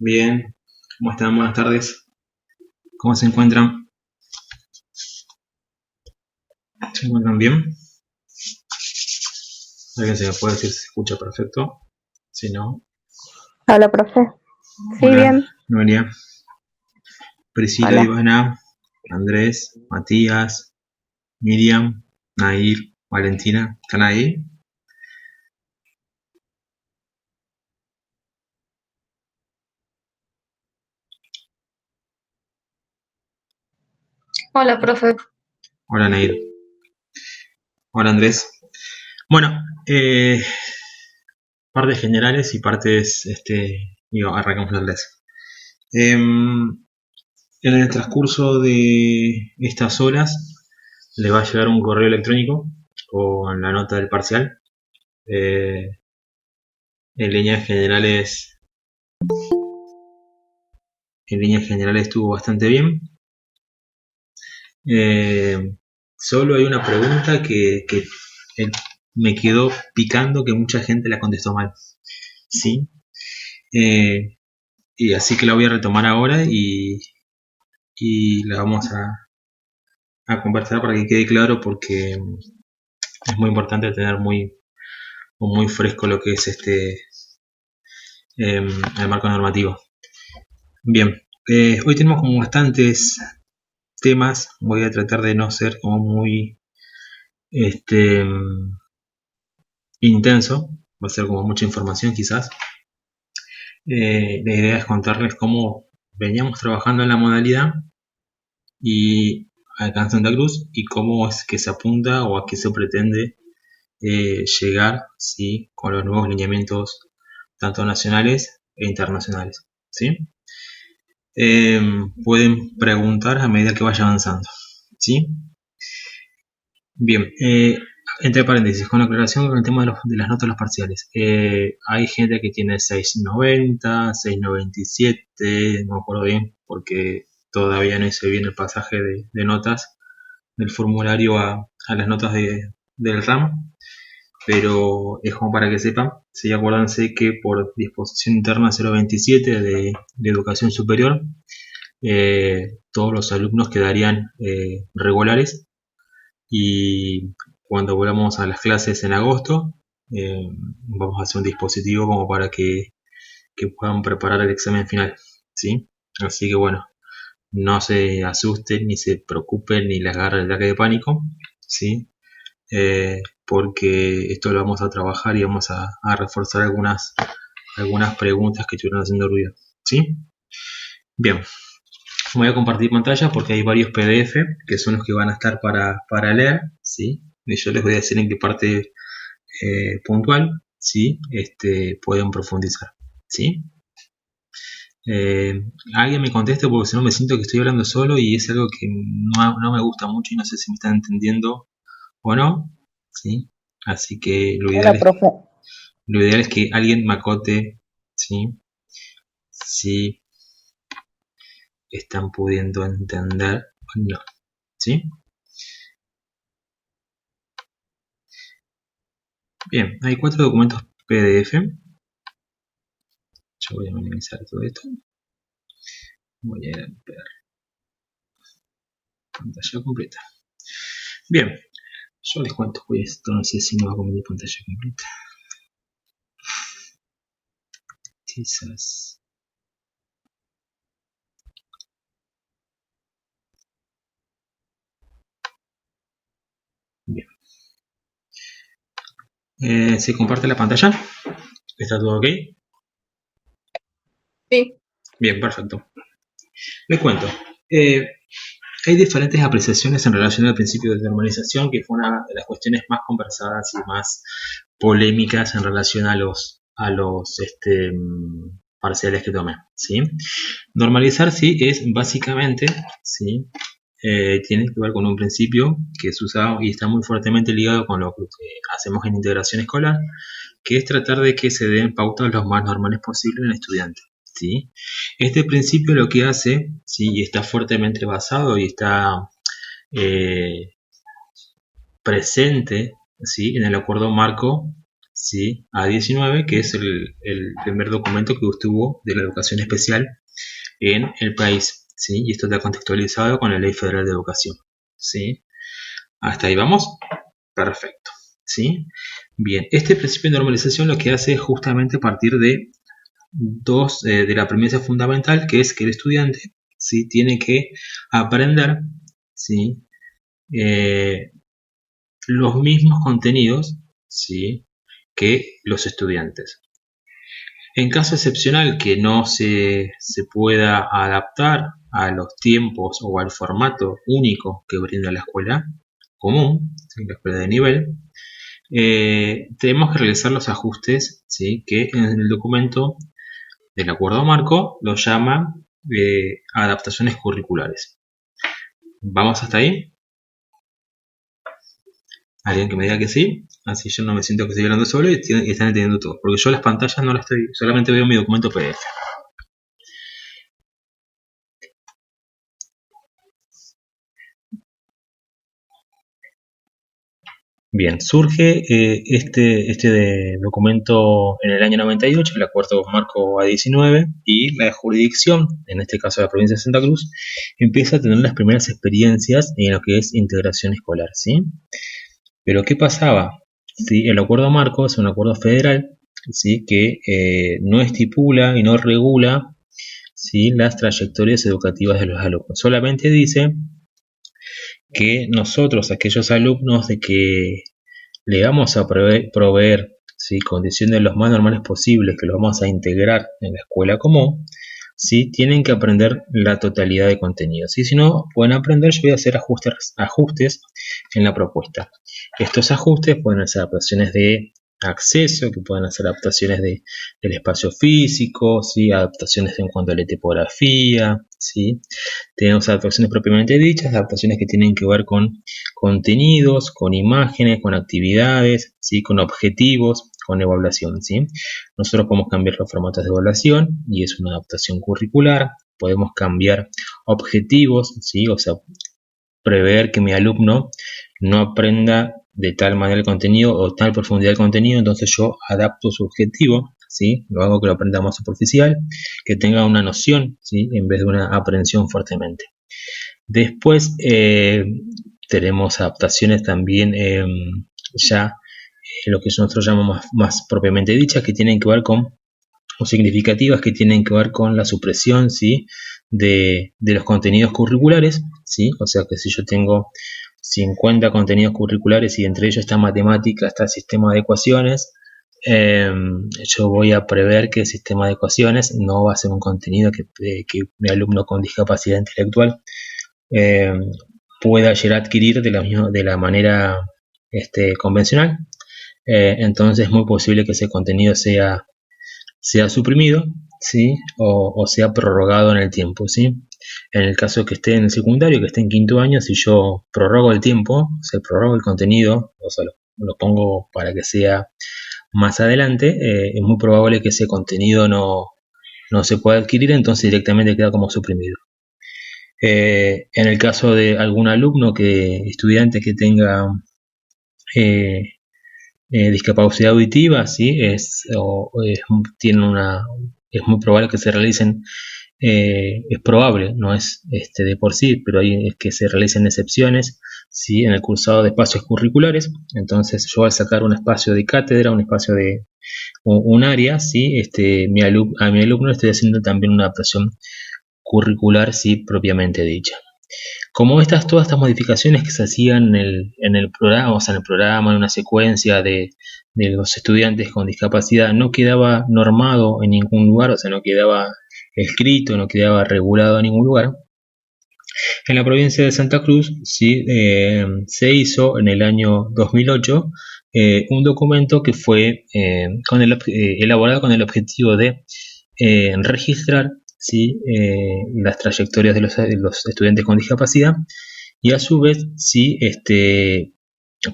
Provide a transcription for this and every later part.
Bien, ¿cómo están? Buenas tardes. ¿Cómo se encuentran? ¿Se encuentran bien? ¿Alguien se me puede decir si se escucha perfecto? Si no, Hola, profe. Sí, hola, bien. Noelia, Priscila, Hola. Ivana, Andrés, Matías, Miriam, Nair, Valentina. ¿Están ahí? Hola, profe. Hola, Nair. Hola, Andrés. Bueno, partes generales y partes, arrancamos las clases. En el transcurso de estas horas le va a llegar un correo electrónico con la nota del parcial. Eh, en líneas generales, estuvo bastante bien. Solo hay una pregunta que me quedó picando, que mucha gente la contestó mal. ¿Sí? Y así que la voy a retomar ahora y la vamos a conversar para que quede claro, porque es muy importante tener muy fresco lo que es el marco normativo. Bien, hoy tenemos como bastantes temas. Voy a tratar de no ser como muy intenso, va a ser como mucha información quizás. La idea es contarles cómo veníamos trabajando en la modalidad y acá en Santa Cruz, y cómo es que se apunta o a qué se pretende llegar, ¿sí?, con los nuevos lineamientos tanto nacionales e internacionales, ¿sí? Pueden preguntar a medida que vaya avanzando, ¿sí? Bien, entre paréntesis, con la aclaración con el tema de las notas de los parciales. Hay gente que tiene 6.90, 6.97, no me acuerdo bien, porque todavía no hice bien el pasaje de notas del formulario a las notas del RAM, pero es como para que sepan. Sí, acuérdense que por disposición interna 027 de educación superior, todos los alumnos quedarían regulares, y cuando volvamos a las clases en agosto, vamos a hacer un dispositivo como para que puedan preparar el examen final, ¿sí? Así que bueno, no se asusten, ni se preocupen, ni les agarre el ataque de pánico, ¿sí? Porque esto lo vamos a trabajar y vamos a reforzar algunas preguntas que estuvieron haciendo ruido, ¿sí? Bien, voy a compartir pantalla porque hay varios PDF que son los que van a estar para leer, ¿sí? Y yo les voy a decir en qué parte puntual, ¿sí?, pueden profundizar, ¿sí? Alguien me conteste, porque si no me siento que estoy hablando solo y es algo que no me gusta mucho y no sé si me están entendiendo o no, ¿sí? Así que Hola, profe. lo ideal es que alguien me acote, ¿sí?, si están pudiendo entender o no, ¿sí? Bien, hay 4 documentos PDF. Yo voy a minimizar todo esto. Voy a ver pantalla completa. Bien, yo les cuento, pues entonces si no va a convenir pantalla completa. Quizás. Bien. ¿Se comparte la pantalla? ¿Está todo ok? Sí. Bien, perfecto. Les cuento. Hay diferentes apreciaciones en relación al principio de normalización, que fue una de las cuestiones más conversadas y más polémicas en relación a los parciales que tomé, ¿sí? Normalizar, sí, es básicamente, ¿sí?, tiene que ver con un principio que es usado y está muy fuertemente ligado con lo que hacemos en integración escolar, que es tratar de que se den pautas lo más normales posible en el estudiante, ¿sí? Este principio lo que hace, ¿sí?, y está fuertemente basado y está presente, ¿sí?, en el acuerdo marco ¿sí? A19, que es el primer documento que tuvo de la educación especial en el país, ¿sí? Y esto está contextualizado con la Ley Federal de Educación, ¿sí? ¿Hasta ahí vamos? Perfecto, ¿sí? Bien, este principio de normalización lo que hace es justamente partir de de la premisa fundamental, que es que el estudiante, ¿sí? Tiene que aprender, ¿sí? Los mismos contenidos, ¿sí? Que los estudiantes. En caso excepcional que no se pueda adaptar a los tiempos o al formato único que brinda la escuela común, ¿sí? La escuela de nivel, tenemos que realizar los ajustes, ¿sí? Que en el documento del acuerdo marco lo llama adaptaciones curriculares. ¿Vamos hasta ahí? Alguien que me diga que sí, así yo no me siento que estoy hablando solo y están entendiendo todo, porque yo las pantallas no las estoy, solamente veo mi documento PDF. Bien, surge este documento en el año 98, el acuerdo marco A19, y la jurisdicción, en este caso la provincia de Santa Cruz, empieza a tener las primeras experiencias en lo que es integración escolar, ¿sí? Pero ¿qué pasaba? ¿Sí? El acuerdo marco es un acuerdo federal, ¿sí? Que no estipula y no regula, ¿sí? Las trayectorias educativas de los alumnos. Solamente dice que nosotros, aquellos alumnos de que le vamos a proveer, ¿sí? Condiciones lo más normales posibles, que los vamos a integrar en la escuela común, ¿sí? Tienen que aprender la totalidad de contenidos. ¿Sí? Si no pueden aprender, yo voy a hacer ajustes en la propuesta. Estos ajustes pueden ser adaptaciones de acceso, que pueden hacer adaptaciones del espacio físico, ¿sí? Adaptaciones en cuanto a la tipografía, ¿sí? Tenemos adaptaciones propiamente dichas, adaptaciones que tienen que ver con contenidos, con imágenes, con actividades, ¿sí? Con objetivos, con evaluación, ¿sí? Nosotros podemos cambiar los formatos de evaluación y es una adaptación curricular. Podemos cambiar objetivos, ¿sí? O sea, prever que mi alumno no aprenda de tal manera el contenido o tal profundidad el contenido, entonces yo adapto su objetivo, ¿sí? Lo hago que lo aprenda más superficial, que tenga una noción, ¿sí? En vez de una aprehensión fuertemente. Después tenemos adaptaciones también ya lo que nosotros llamamos más propiamente dichas, que tienen que ver con, o significativas, que tienen que ver con la supresión, ¿sí? de los contenidos curriculares, ¿sí? O sea que si yo tengo 50 contenidos curriculares y entre ellos está matemática, está sistema de ecuaciones, yo voy a prever que el sistema de ecuaciones no va a ser un contenido que mi alumno con discapacidad intelectual pueda llegar a adquirir de la manera convencional. Entonces es muy posible que ese contenido sea suprimido, ¿sí? O sea prorrogado en el tiempo, ¿sí? En el caso que esté en el secundario, que esté en quinto año, si yo prorrogo el tiempo, se prorroga el contenido, o sea, lo pongo para que sea más adelante, es muy probable que ese contenido no se pueda adquirir, entonces directamente queda como suprimido. En el caso de algún alumno, estudiante que tenga discapacidad auditiva, ¿sí? Es muy probable que se realicen, es probable, no es de por sí, pero es que se realicen excepciones, ¿sí? En el cursado de espacios curriculares. Entonces yo al sacar un espacio de cátedra, un espacio de un área, ¿sí? A mi alumno estoy haciendo también una adaptación curricular, sí, propiamente dicha. Como todas estas modificaciones que se hacían en el programa, o sea, en el programa, en una secuencia de los estudiantes con discapacidad, no quedaba normado en ningún lugar, o sea, no quedaba escrito, no quedaba regulado en ningún lugar. En la provincia de Santa Cruz, sí, se hizo en el año 2008 un documento que fue elaborado con el objetivo de registrar, ¿sí? Las trayectorias de los estudiantes con discapacidad y a su vez, ¿sí?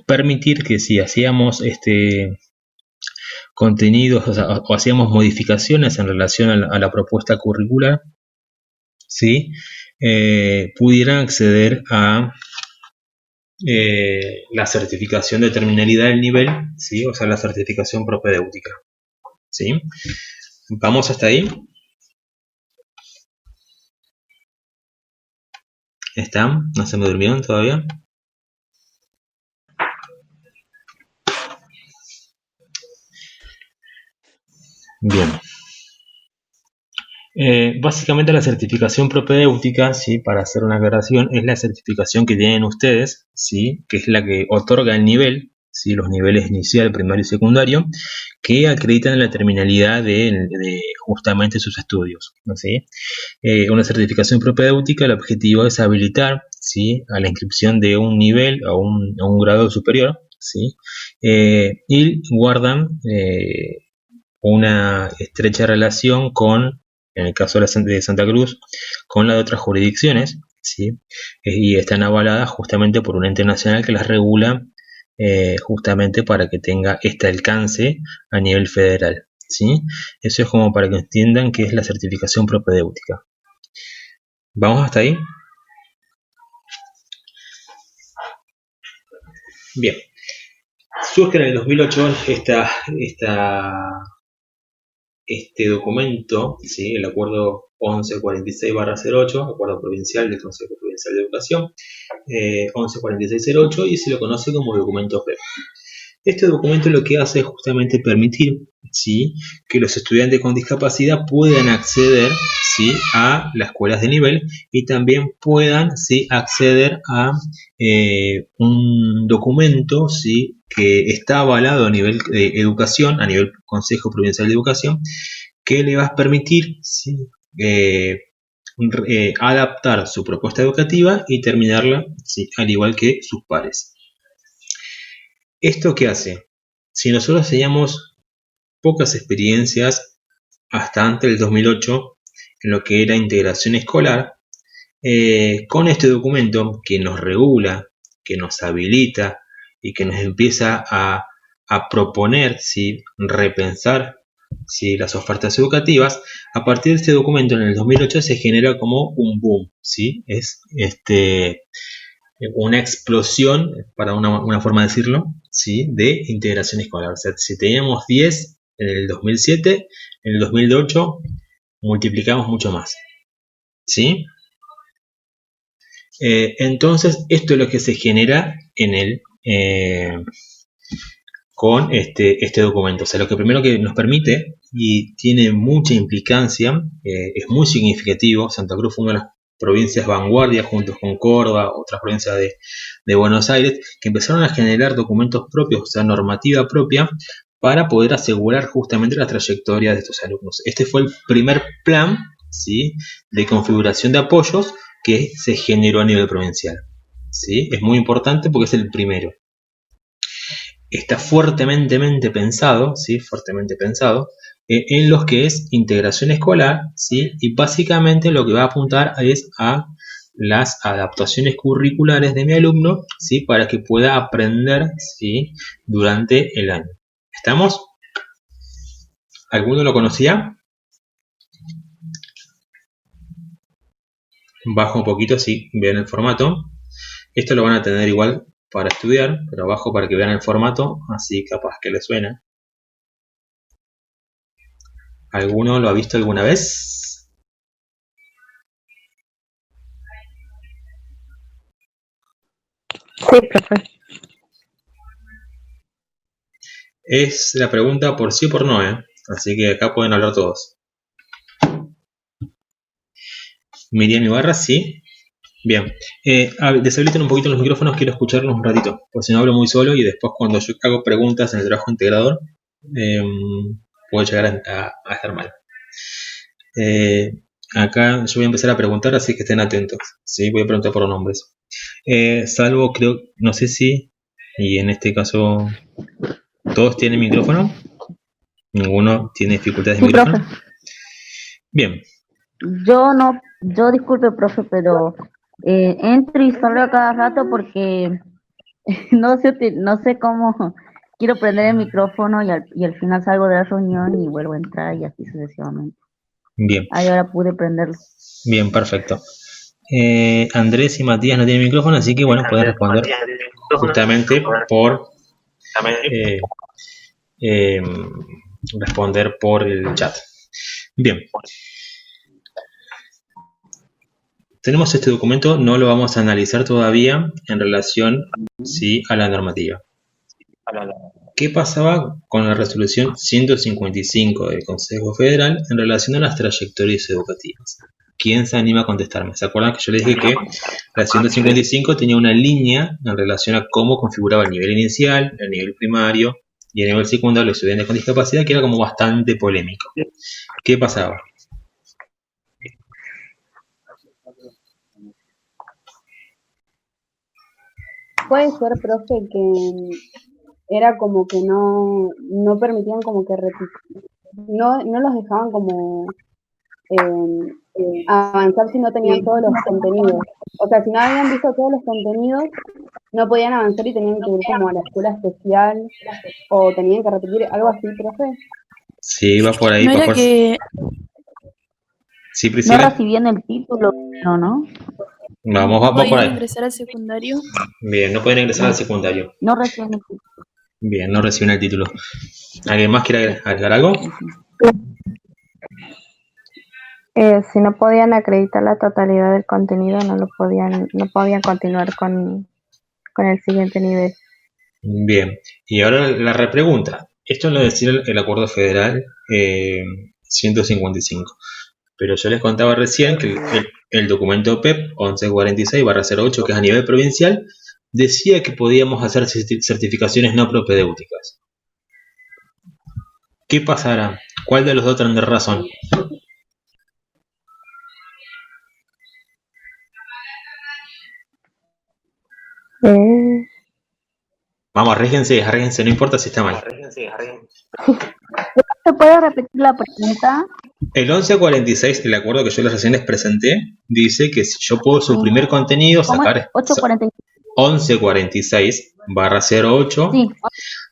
Permitir que si hacíamos contenidos, o hacíamos modificaciones en relación a la propuesta curricular, ¿sí? Pudieran acceder a la certificación de terminalidad del nivel, ¿sí? O sea, la certificación propedéutica, ¿sí? ¿Vamos hasta ahí? ¿Están? ¿No se me durmieron todavía? Bien. Básicamente la certificación propedéutica, ¿sí? Para hacer una aclaración, es la certificación que tienen ustedes, ¿sí? Que es la que otorga el nivel, ¿sí? Los niveles inicial, primario y secundario, que acreditan la terminalidad de justamente sus estudios, ¿sí? Una certificación propedéutica, el objetivo es habilitar, ¿sí? A la inscripción de un nivel a un grado superior, ¿sí? Y guardan una estrecha relación con, en el caso de Santa Cruz, con la de otras jurisdicciones, ¿sí? Y están avaladas justamente por un ente nacional que las regula, justamente para que tenga este alcance a nivel federal, ¿sí? Eso es como para que entiendan qué es la certificación propedéutica. ¿Vamos hasta ahí? Bien. Surge en el 2008 este documento, ¿sí? El acuerdo 1146/08, acuerdo provincial del Consejo Provincial de Educación, 114608, y se lo conoce como documento PEP. Este documento lo que hace es justamente permitir, ¿sí? Que los estudiantes con discapacidad puedan acceder, ¿sí? A las escuelas de nivel, y también puedan, ¿sí? Acceder a un documento, ¿sí? Que está avalado a nivel de educación, a nivel Consejo Provincial de Educación, que le va a permitir, ¿sí? Adaptar su propuesta educativa y terminarla, ¿sí? Al igual que sus pares. ¿Esto qué hace? Si nosotros teníamos pocas experiencias hasta antes del 2008 en lo que era integración escolar, con este documento que nos regula, que nos habilita y que nos empieza a proponer, ¿sí? Repensar, ¿sí? Las ofertas educativas, a partir de este documento en el 2008 se genera como un boom, ¿sí? Es una explosión, para una forma de decirlo, ¿sí? De integración escolar. O sea, si teníamos 10 en el 2007, en el 2008 multiplicamos mucho más, ¿sí? Entonces, esto es lo que se genera con este documento. O sea, lo que primero que nos permite, y tiene mucha implicancia, es muy significativo. Santa Cruz fue una de las provincias vanguardia, junto con Córdoba, otras provincias de Buenos Aires, que empezaron a generar documentos propios, o sea, normativa propia, para poder asegurar justamente la trayectoria de estos alumnos. Este fue el primer plan, ¿sí? De configuración de apoyos que se generó a nivel provincial, ¿sí? Es muy importante porque es el primero. Está fuertemente pensado, ¿sí? Fuertemente pensado en lo que es integración escolar, ¿sí? Y básicamente lo que va a apuntar es a las adaptaciones curriculares de mi alumno, ¿sí? Para que pueda aprender, ¿sí? Durante el año. ¿Estamos? ¿Alguno lo conocía? Bajo un poquito, sí, vean el formato. Esto lo van a tener igual para estudiar, pero abajo para que vean el formato, así capaz que les suena. ¿Alguno lo ha visto alguna vez? Sí, profe. Es la pregunta por sí o por no, ¿eh? Así que acá pueden hablar todos. Miriam Ibarra, sí. Bien. Deshabiliten un poquito los micrófonos, quiero escucharlos un ratito, porque si no hablo muy solo y después cuando yo hago preguntas en el trabajo integrador, puede llegar a estar mal. Acá yo voy a empezar a preguntar, así que estén atentos. ¿Sí? Voy a preguntar por los nombres. Salvo, creo, no sé si, y en este caso, ¿todos tienen micrófono? ¿Ninguno tiene dificultades de Sí, micrófono? profe. Bien. Yo disculpe, profe, pero entro y salgo a cada rato porque no sé cómo quiero prender el micrófono y al final salgo de la reunión y vuelvo a entrar y así sucesivamente. Bien. Ahí ahora pude prenderlo. Bien, perfecto. Andrés y Matías no tienen micrófono, así que bueno, pueden responder justamente por eh, eh, responder por el chat. Bien. Tenemos este documento, no lo vamos a analizar todavía en relación a la normativa. ¿Qué pasaba con la resolución 155 del Consejo Federal en relación a las trayectorias educativas? ¿Quién se anima a contestarme? ¿Se acuerdan que yo les dije que la 155 tenía una línea en relación a cómo configuraba el nivel inicial, el nivel primario y el nivel secundario de los estudiantes con discapacidad, que era como bastante polémico? ¿Qué pasaba? Puede ser, profe, que era como que no permitían como que no los dejaban como avanzar si no tenían todos los contenidos. O sea, si no habían visto todos los contenidos, no podían avanzar y tenían que ir como a la escuela especial o tenían que repetir algo así, profe. Sí, va por ahí. No era que... Sí, No Priscila. recibían el título, ¿no? Vamos, va por podían ahí. ingresar al secundario. Bien, no pueden ingresar al secundario. No reciben el título. Bien, no reciben el título. ¿Alguien más quiere agregar algo? Si no podían acreditar la totalidad del contenido, no podían continuar con el siguiente nivel. Bien, y ahora la repregunta. Esto lo decía el Acuerdo Federal 155. Pero yo les contaba recién que el documento PEP 1146/08, que es a nivel provincial, decía que podíamos hacer certificaciones no propedéuticas. ¿Qué pasará? ¿Cuál de los dos tendrá razón? Vamos, arréjense, no importa si está mal. ¿Se puede repetir la pregunta? El 1146, el acuerdo que yo recién les presenté, dice que si yo puedo suprimir contenido, sacar 1146/08, sí.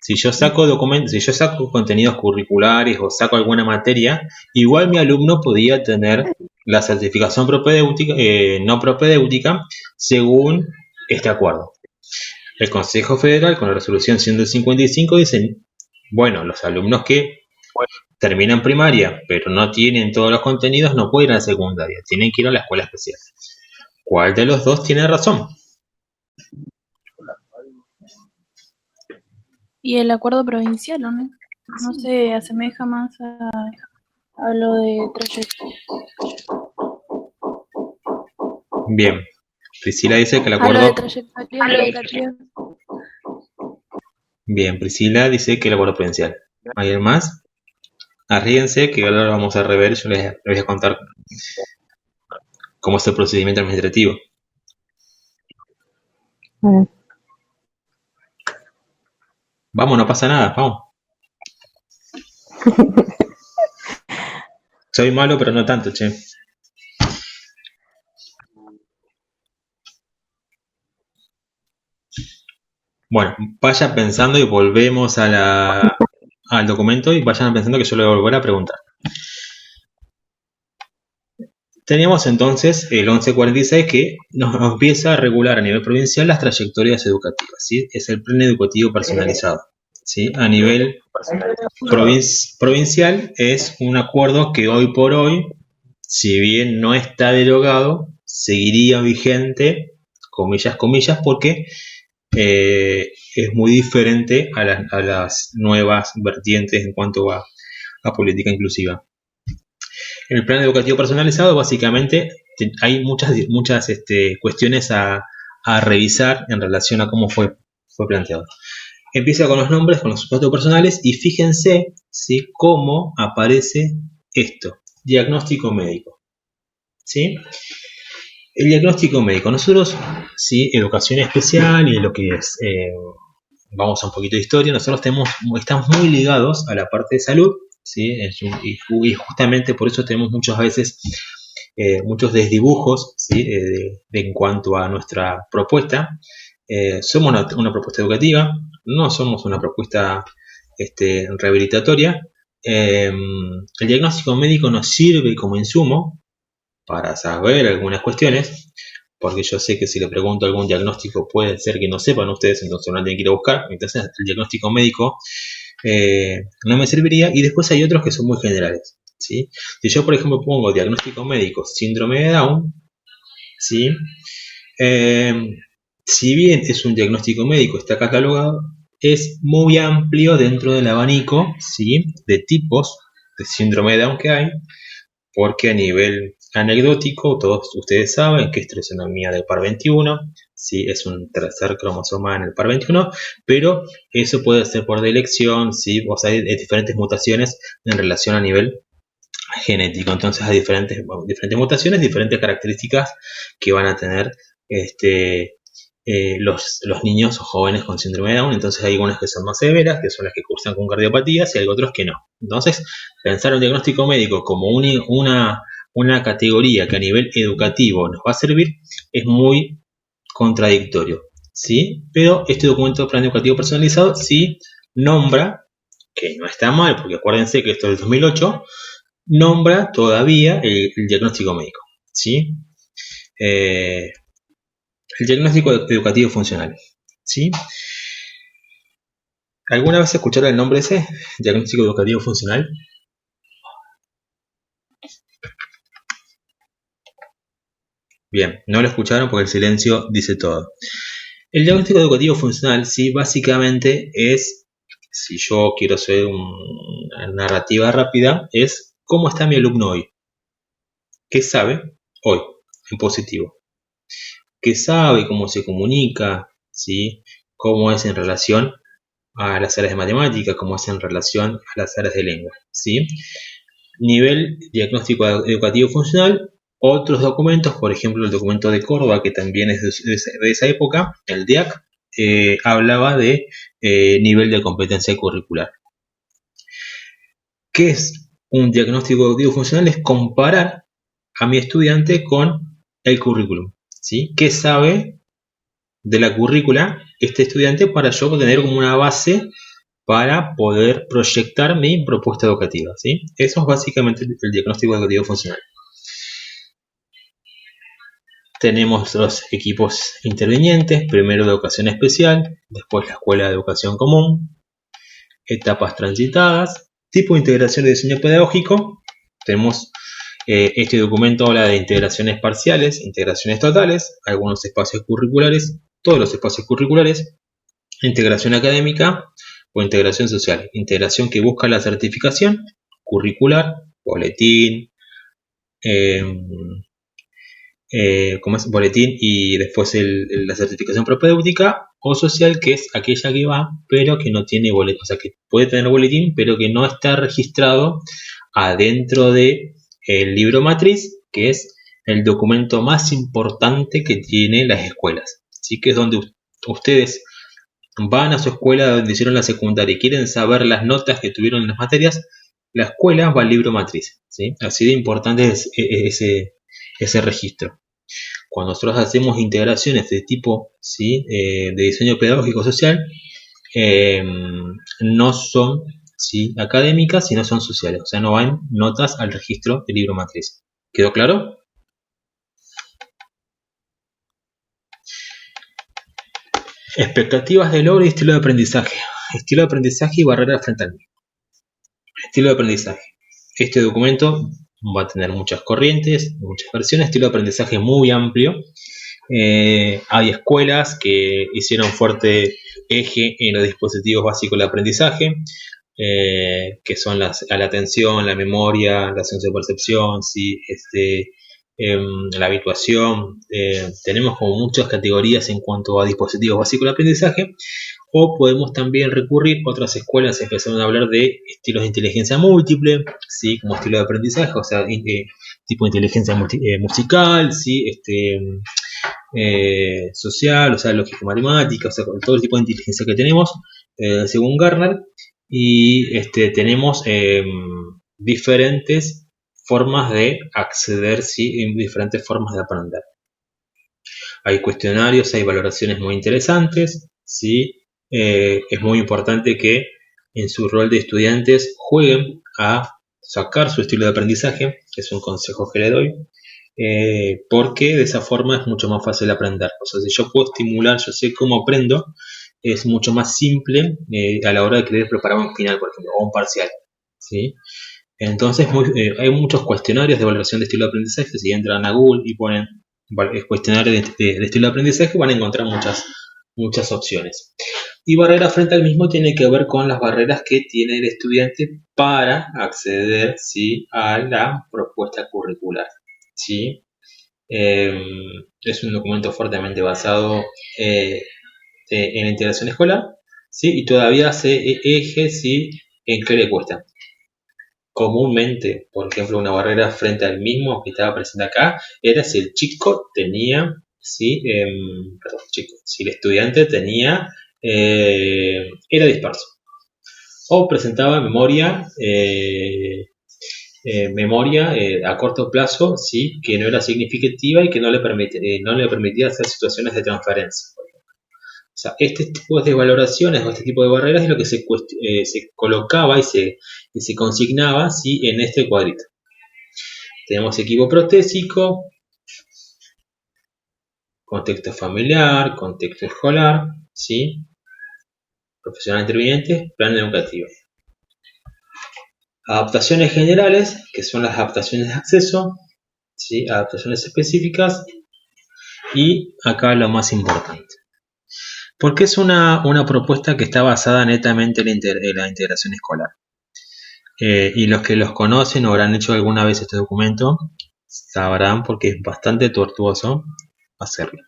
si yo saco documentos, si yo saco contenidos curriculares o saco alguna materia, igual mi alumno podía tener la certificación propedéutica, no propedéutica, según este acuerdo. El Consejo Federal, con la resolución 155, dice, bueno, los alumnos que terminan primaria, pero no tienen todos los contenidos, no pueden ir a secundaria, tienen que ir a la escuela especial. ¿Cuál de los dos tiene razón? Y el acuerdo provincial, ¿no? No se asemeja más a lo de trayecto. Bien. Priscila dice que el A acuerdo... lo de trayectoria educativa. Bien, Priscila dice que el acuerdo provincial. ¿Alguien más? Arríense que ahora lo vamos a rever. Yo les voy a contar cómo es el procedimiento administrativo. Vamos, no pasa nada, vamos. Soy malo, pero no tanto, che. Bueno, vayan pensando y volvemos al documento y vayan pensando que yo le voy a volver a preguntar. Teníamos entonces el 1146 que nos empieza a regular a nivel provincial las trayectorias educativas, ¿sí? Es el plan educativo personalizado, ¿sí? A nivel provincial es un acuerdo que hoy por hoy, si bien no está derogado, seguiría vigente, comillas, porque es muy diferente a las nuevas vertientes en cuanto a política inclusiva. El plan educativo personalizado, básicamente, hay muchas cuestiones a revisar en relación a cómo fue planteado. Empieza con los nombres, con los datos personales, y fíjense, ¿sí?, cómo aparece esto: diagnóstico médico. ¿Sí? El diagnóstico médico. Nosotros, ¿sí?, educación especial y lo que es, vamos a un poquito de historia, nosotros estamos muy ligados a la parte de salud, ¿sí? Y justamente por eso tenemos muchas veces muchos desdibujos, ¿sí?, en cuanto a nuestra propuesta. Somos una propuesta educativa, no somos una propuesta rehabilitatoria. El diagnóstico médico nos sirve como insumo para saber algunas cuestiones, porque yo sé que si le pregunto algún diagnóstico puede ser que no sepan ustedes, entonces no tienen que ir a buscar. Entonces el diagnóstico médico no me serviría, y después hay otros que son muy generales, ¿sí? Si yo, por ejemplo, pongo diagnóstico médico síndrome de Down, ¿sí? Si bien es un diagnóstico médico, está catalogado, es muy amplio dentro del abanico, ¿sí?, de tipos de síndrome de Down que hay, porque a nivel anecdótico todos ustedes saben que es trisonomía del par 21, ¿sí? Es un tercer cromosoma en el par 21, pero eso puede ser por elección, ¿sí? O sea, hay diferentes mutaciones en relación a nivel genético. Entonces hay diferentes mutaciones, diferentes características que van a tener los niños o jóvenes con síndrome de Down. Entonces hay algunas que son más severas, que son las que cursan con cardiopatías, y hay otros que no. Entonces, pensar un diagnóstico médico como una categoría que a nivel educativo nos va a servir es muy contradictorio, ¿sí? Pero este documento de plan educativo personalizado sí nombra, que no está mal, porque acuérdense que esto es del 2008, nombra todavía el diagnóstico médico, ¿sí? El diagnóstico educativo funcional, ¿sí? ¿Alguna vez escucharon el nombre ese? Diagnóstico educativo funcional. Bien, no lo escucharon porque el silencio dice todo. El diagnóstico educativo funcional, sí, básicamente es, si yo quiero hacer una narrativa rápida, es cómo está mi alumno hoy. ¿Qué sabe hoy en positivo? ¿Qué sabe? ¿Cómo se comunica? ¿Sí? ¿Cómo es en relación a las áreas de matemática? ¿Cómo es en relación a las áreas de lengua? ¿Sí? Nivel diagnóstico educativo funcional. Otros documentos, por ejemplo el documento de Córdoba, que también es de esa época, el DIAC, hablaba de nivel de competencia curricular. ¿Qué es un diagnóstico educativo funcional? Es comparar a mi estudiante con el currículum, ¿sí? ¿Qué sabe de la currícula este estudiante para yo tener como una base para poder proyectar mi propuesta educativa, ¿sí? Eso es básicamente el diagnóstico educativo funcional. Tenemos los equipos intervinientes, primero de educación especial, después la escuela de educación común, etapas transitadas, tipo de integración y diseño pedagógico. Tenemos este documento habla de integraciones parciales, integraciones totales, algunos espacios curriculares, todos los espacios curriculares, integración académica o integración social, integración que busca la certificación curricular, boletín, como es boletín, y después la certificación propedéutica, o social, que es aquella que va pero que no tiene boletín, o sea que puede tener boletín pero que no está registrado adentro de el libro matriz, que es el documento más importante que tienen las escuelas, ¿sí? Que es donde ustedes van a su escuela donde hicieron la secundaria y quieren saber las notas que tuvieron en las materias. La escuela va al libro matriz, ¿sí? Así de importante es ese registro. Cuando nosotros hacemos integraciones de tipo, ¿sí?, de diseño pedagógico social, no son, ¿sí?, académicas, sino son sociales. O sea, no van notas al registro del libro matriz. ¿Quedó claro? Expectativas de logro y estilo de aprendizaje. Estilo de aprendizaje y barreras frente al mismo. Estilo de aprendizaje. Este documento va a tener muchas corrientes, muchas versiones. Estilo de aprendizaje muy amplio. Hay escuelas que hicieron fuerte eje en los dispositivos básicos de aprendizaje, que son la atención, la memoria, la sensopercepción, ¿sí? La habituación. Tenemos como muchas categorías en cuanto a dispositivos básicos de aprendizaje. O podemos también recurrir, otras escuelas empezaron a hablar de estilos de inteligencia múltiple, ¿sí?, como estilo de aprendizaje, o sea, tipo de inteligencia musical, ¿sí?, social, o sea, lógico-matemática, o sea, con todo el tipo de inteligencia que tenemos, según Gardner, y tenemos diferentes formas de acceder, ¿sí?, en diferentes formas de aprender. Hay cuestionarios, hay valoraciones muy interesantes, ¿sí? Es muy importante que en su rol de estudiantes jueguen a sacar su estilo de aprendizaje, que es un consejo que le doy. porque de esa forma es mucho más fácil aprender. O sea, si yo puedo estimular, yo sé cómo aprendo, es mucho más simple a la hora de querer preparar un final, por ejemplo, o un parcial, ¿sí? Entonces hay muchos cuestionarios de valoración de estilo de aprendizaje. Si entran a Google y ponen cuestionarios de estilo de aprendizaje, van a encontrar muchas opciones. Y barrera frente al mismo tiene que ver con las barreras que tiene el estudiante para acceder, ¿sí?, a la propuesta curricular, ¿sí? Es un documento fuertemente basado en la integración escolar, ¿sí? Y todavía se eje, ¿sí?, en qué le cuesta. Comúnmente, por ejemplo, una barrera frente al mismo que estaba presente acá era si el chico tenía, ¿sí? Si el estudiante tenía, era disperso o presentaba memoria a corto plazo, ¿sí?, que no era significativa y que no le permitía hacer situaciones de transferencia. O sea, este tipo de valoraciones o este tipo de barreras es lo que se colocaba y se consignaba, ¿sí?, en este cuadrito. Tenemos equipo protésico, contexto familiar, contexto escolar, ¿sí?, profesional interviniente, plan educativo. Adaptaciones generales, que son las adaptaciones de acceso, ¿sí?, adaptaciones específicas, y acá lo más importante. Porque es una propuesta que está basada netamente en la integración escolar. Y los que los conocen o habrán hecho alguna vez este documento sabrán porque es bastante tortuoso hacerlo.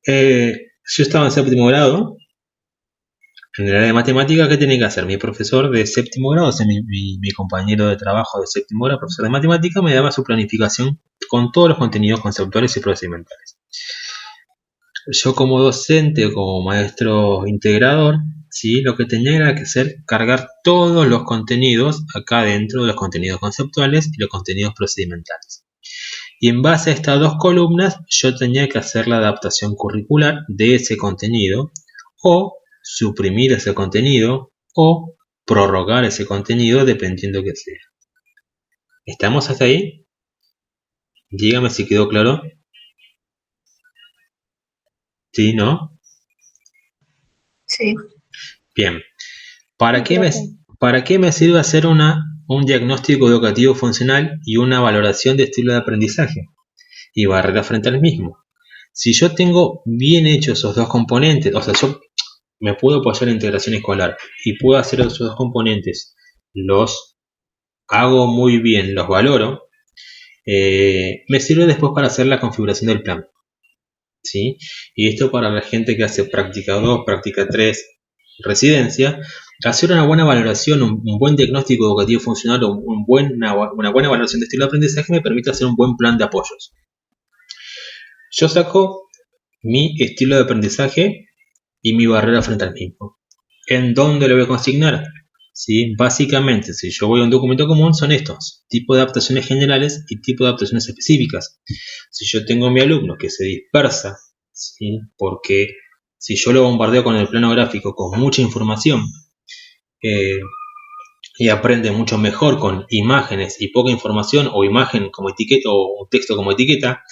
Yo estaba en séptimo grado, en el área de matemática. ¿Qué tenía que hacer? Mi profesor de séptimo grado, o sea, mi compañero de trabajo de séptimo grado, profesor de matemática, me daba su planificación con todos los contenidos conceptuales y procedimentales. Yo como docente o como maestro integrador, ¿sí?, lo que tenía era que hacer cargar todos los contenidos acá dentro de los contenidos conceptuales y los contenidos procedimentales. Y en base a estas dos columnas yo tenía que hacer la adaptación curricular de ese contenido, o suprimir ese contenido, o prorrogar ese contenido, dependiendo que sea. ¿Estamos hasta ahí? Dígame si quedó claro. ¿Sí, no? Sí. Bien. ¿Para qué me sirve hacer un diagnóstico educativo funcional y una valoración de estilo de aprendizaje y barrera frente al mismo? Si yo tengo bien hechos esos dos componentes, o sea, yo me puedo apoyar en integración escolar y puedo hacer esos dos componentes, los hago muy bien, los valoro, me sirve después para hacer la configuración del plan, ¿sí? Y esto para la gente que hace práctica 2, práctica 3, residencia, hacer una buena valoración, un buen diagnóstico educativo funcional o una buena valoración de estilo de aprendizaje me permite hacer un buen plan de apoyos. Yo saco mi estilo de aprendizaje y mi barrera frente al mismo. ¿En dónde lo voy a consignar? ¿Sí? Básicamente, si yo voy a un documento común, son estos: tipo de adaptaciones generales y tipo de adaptaciones específicas. Si yo tengo a mi alumno que se dispersa, ¿sí?, porque si yo lo bombardeo con el plano gráfico con mucha información y aprende mucho mejor con imágenes y poca información, o imagen como etiqueta o un texto como etiqueta,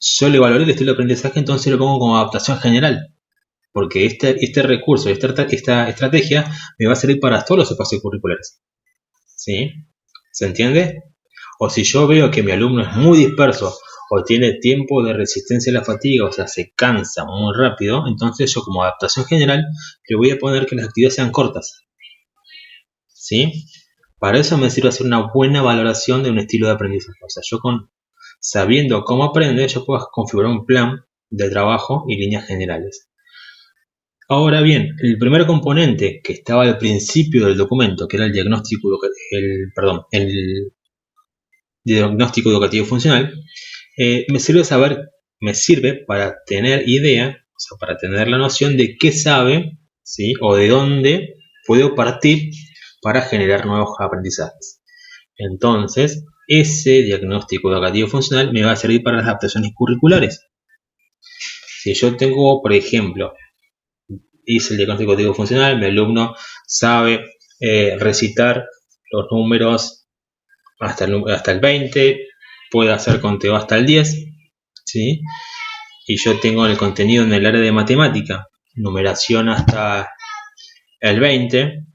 yo le valoré el estilo de aprendizaje, entonces lo pongo como adaptación general, porque este recurso, esta estrategia me va a servir para todos los espacios curriculares, ¿sí? ¿Se entiende? O si yo veo que mi alumno es muy disperso o tiene tiempo de resistencia a la fatiga, o sea, se cansa muy rápido, entonces yo como adaptación general le voy a poner que las actividades sean cortas, ¿sí? Para eso me sirve hacer una buena valoración de un estilo de aprendizaje. O sea, yo sabiendo cómo aprende, yo puedo configurar un plan de trabajo y líneas generales. Ahora bien, el primer componente que estaba al principio del documento, que era el diagnóstico educativo funcional, me sirve para tener idea, o sea, para tener la noción de qué sabe, ¿sí?, o de dónde puedo partir para generar nuevos aprendizajes. Entonces, ese diagnóstico educativo funcional me va a servir para las adaptaciones curriculares. Si yo tengo, por ejemplo, hice el diagnóstico educativo funcional, mi alumno sabe recitar los números hasta el 20, puede hacer conteo hasta el 10, ¿sí? Y yo tengo el contenido en el área de matemática, numeración hasta el 20,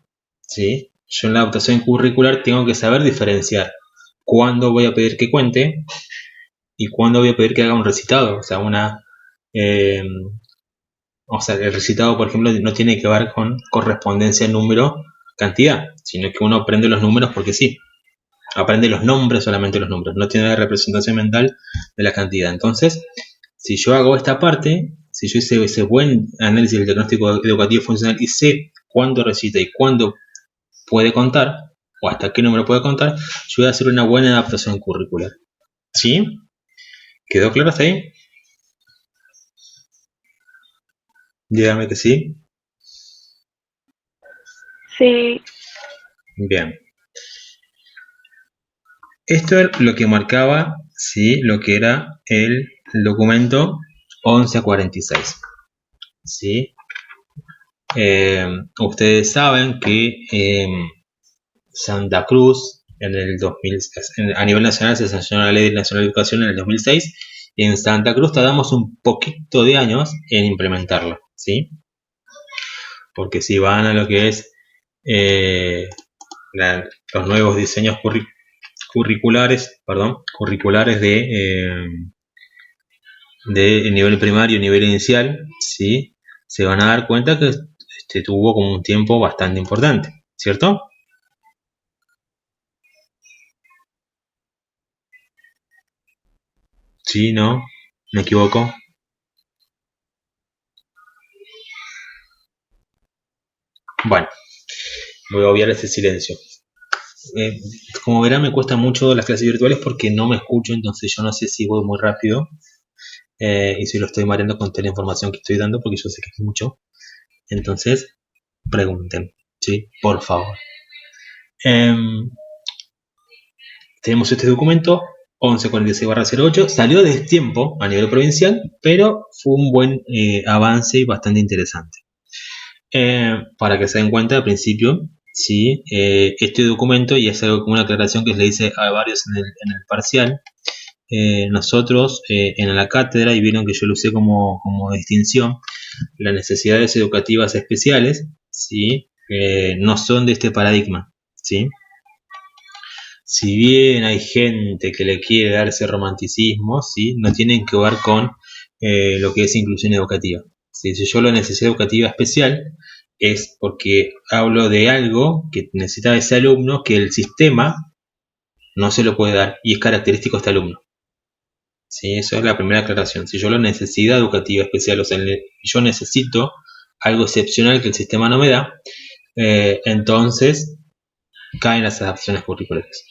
¿sí? Yo en la adaptación curricular tengo que saber diferenciar cuándo voy a pedir que cuente y cuándo voy a pedir que haga un recitado. O sea, el recitado, por ejemplo, no tiene que ver con correspondencia número-cantidad, sino que uno aprende los números porque sí. Aprende los nombres, solamente los números. No tiene la representación mental de la cantidad. Entonces, si yo hago esta parte, si yo hice ese buen análisis del diagnóstico educativo funcional y sé cuándo recita y cuándo puede contar, o hasta qué número puede contar, yo voy a hacer una buena adaptación curricular. ¿Sí? ¿Quedó claro hasta ahí? Dígame que sí. Sí. Bien. Esto es lo que marcaba, ¿sí?, lo que era el documento 1146. ¿Sí? Ustedes saben que Santa Cruz en el 2000, a nivel nacional se sancionó la Ley Nacional de Educación en el 2006 y en Santa Cruz tardamos un poquito de años en implementarla, ¿sí? Porque si van a lo que es los nuevos diseños curriculares de nivel primario y nivel inicial, ¿sí?, se van a dar cuenta que tuvo como un tiempo bastante importante, ¿cierto? Sí, no, me equivoco. Bueno, voy a obviar ese silencio. Como verán, me cuesta mucho las clases virtuales porque no me escucho, entonces yo no sé si voy muy rápido y si lo estoy mareando con toda la información que estoy dando, porque yo sé que es mucho. Entonces, pregunten, ¿sí? Por favor. Tenemos este documento 1146/08, salió de tiempo a nivel provincial, pero fue un buen avance y bastante interesante. Para que se den cuenta, al principio, ¿sí? Este documento, y es algo como una aclaración que le hice a varios en el parcial, nosotros en la cátedra, y vieron que yo lo usé como distinción, las necesidades educativas especiales, ¿sí?, no son de este paradigma, ¿sí? Si bien hay gente que le quiere dar ese romanticismo, ¿sí?, no tienen que ver con lo que es inclusión educativa. ¿Sí? Si yo la necesidad educativa especial es porque hablo de algo que necesita ese alumno que el sistema no se lo puede dar y es característico de este alumno. ¿Sí? Eso es la primera aclaración. Si yo la necesidad educativa especial, o sea, yo necesito algo excepcional que el sistema no me da, entonces caen las adaptaciones curriculares.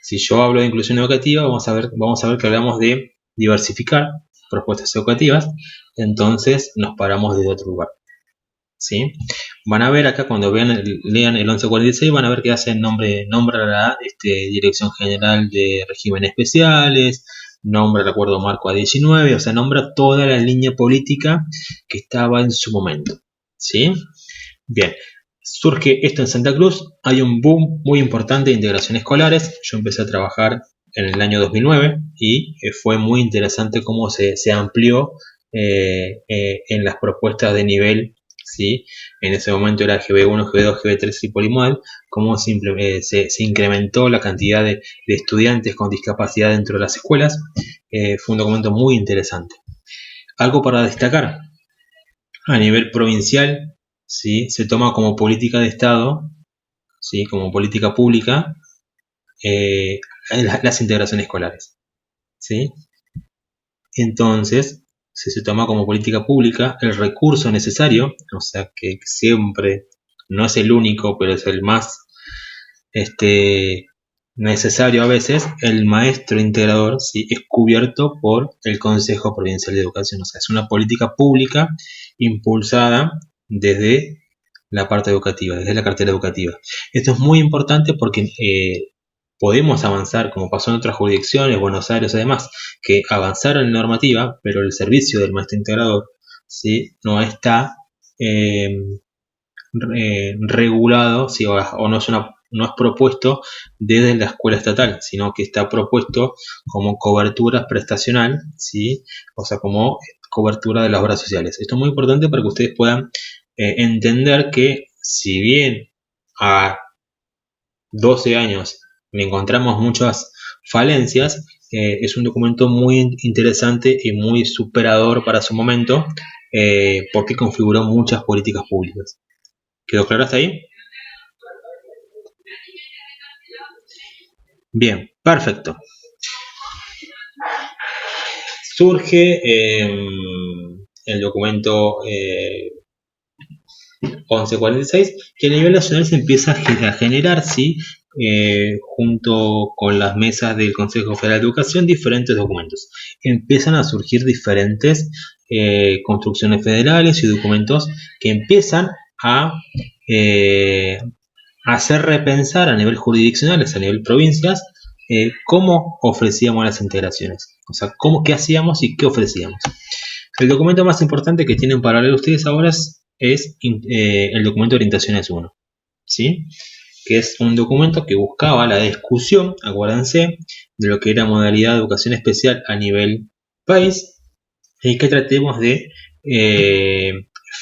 Si yo hablo de inclusión educativa, vamos a ver que hablamos de diversificar propuestas educativas, entonces nos paramos desde otro lugar. ¿Sí? Van a ver acá cuando lean el 1146, van a ver que hace nombra la Dirección General de Regímenes Especiales, nombra el Acuerdo Marco A19, o sea, nombra toda la línea política que estaba en su momento. ¿Sí? Bien. Surge esto en Santa Cruz, hay un boom muy importante de integración escolares. Yo empecé a trabajar en el año 2009 y fue muy interesante cómo se amplió en las propuestas de nivel, ¿sí? En ese momento era GB1, GB2, GB3 y polimodal, cómo se incrementó la cantidad de estudiantes con discapacidad dentro de las escuelas. Fue un documento muy interesante. Algo para destacar, a nivel provincial, ¿sí?, se toma como política de Estado, ¿sí?, como política pública, las integraciones escolares, ¿sí? Entonces, si se toma como política pública, el recurso necesario, o sea, que siempre no es el único, pero es el más necesario a veces, el maestro integrador, ¿sí?, es cubierto por el Consejo Provincial de Educación. O sea, es una política pública impulsada desde la parte educativa, desde la cartera educativa. Esto es muy importante porque podemos avanzar, como pasó en otras jurisdicciones, Buenos Aires además, que avanzaron en normativa, pero el servicio del maestro integrador, ¿sí?, no está regulado, ¿sí?, o no es no es propuesto desde la escuela estatal, sino que está propuesto como cobertura prestacional, ¿sí? O sea, como cobertura de las obras sociales. Esto es muy importante para que ustedes puedan entender que si bien a 12 años le encontramos muchas falencias, es un documento muy interesante y muy superador para su momento, porque configuró muchas políticas públicas. ¿Quedó claro hasta ahí? Bien, perfecto. Surge el documento 1146, que a nivel nacional se empieza a generar, ¿sí? Junto con las mesas del Consejo Federal de Educación, diferentes documentos. Empiezan a surgir diferentes construcciones federales y documentos que empiezan a hacer repensar a nivel jurisdiccional, a nivel provincias, cómo ofrecíamos las integraciones. O sea, qué hacíamos y qué ofrecíamos. El documento más importante que tienen para leer ustedes ahora es el documento de orientaciones 1, ¿sí? Que es un documento que buscaba la discusión, acuérdense, de lo que era modalidad de educación especial a nivel país, y que tratemos de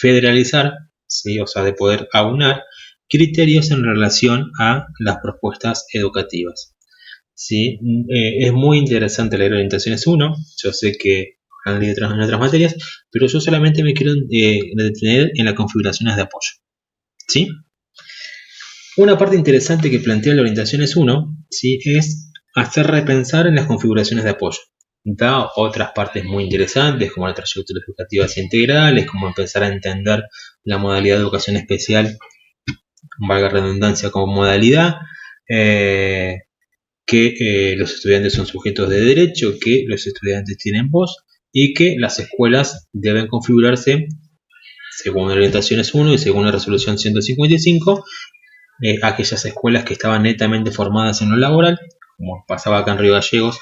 federalizar, ¿sí? O sea, de poder aunar criterios en relación a las propuestas educativas, ¿sí? Es muy interesante leer orientaciones 1, yo sé que han leído en otras materias, pero yo solamente me quiero detener en las configuraciones de apoyo, ¿sí? Una parte interesante que plantea la orientaciones 1, ¿sí? Es hacer repensar en las configuraciones de apoyo. Da otras partes muy interesantes, como las trayectorias educativas integrales, como empezar a entender la modalidad de educación especial, valga redundancia, como modalidad, que los estudiantes son sujetos de derecho, que los estudiantes tienen voz y que las escuelas deben configurarse según la orientaciones 1 y según la resolución 155, aquellas escuelas que estaban netamente formadas en lo laboral, como pasaba acá en Río Gallegos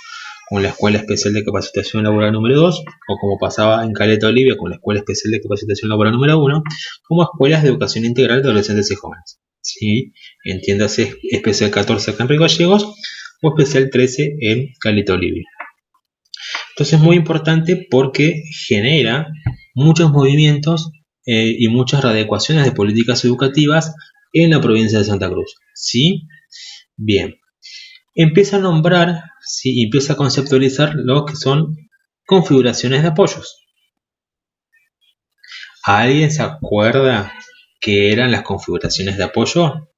con la Escuela Especial de Capacitación Laboral número 2, o como pasaba en Caleta Olivia con la Escuela Especial de Capacitación Laboral número 1, como escuelas de educación integral de adolescentes y jóvenes. ¿Sí? Entiéndase Especial 14 acá en Río Gallegos o Especial 13 en Caleta Olivia. Entonces es muy importante porque genera muchos movimientos y muchas readecuaciones de políticas educativas en la provincia de Santa Cruz. ¿Sí? Bien. Empieza a nombrar, ¿sí? Empieza a conceptualizar lo que son configuraciones de apoyos. ¿Alguien se acuerda qué eran las configuraciones de apoyo?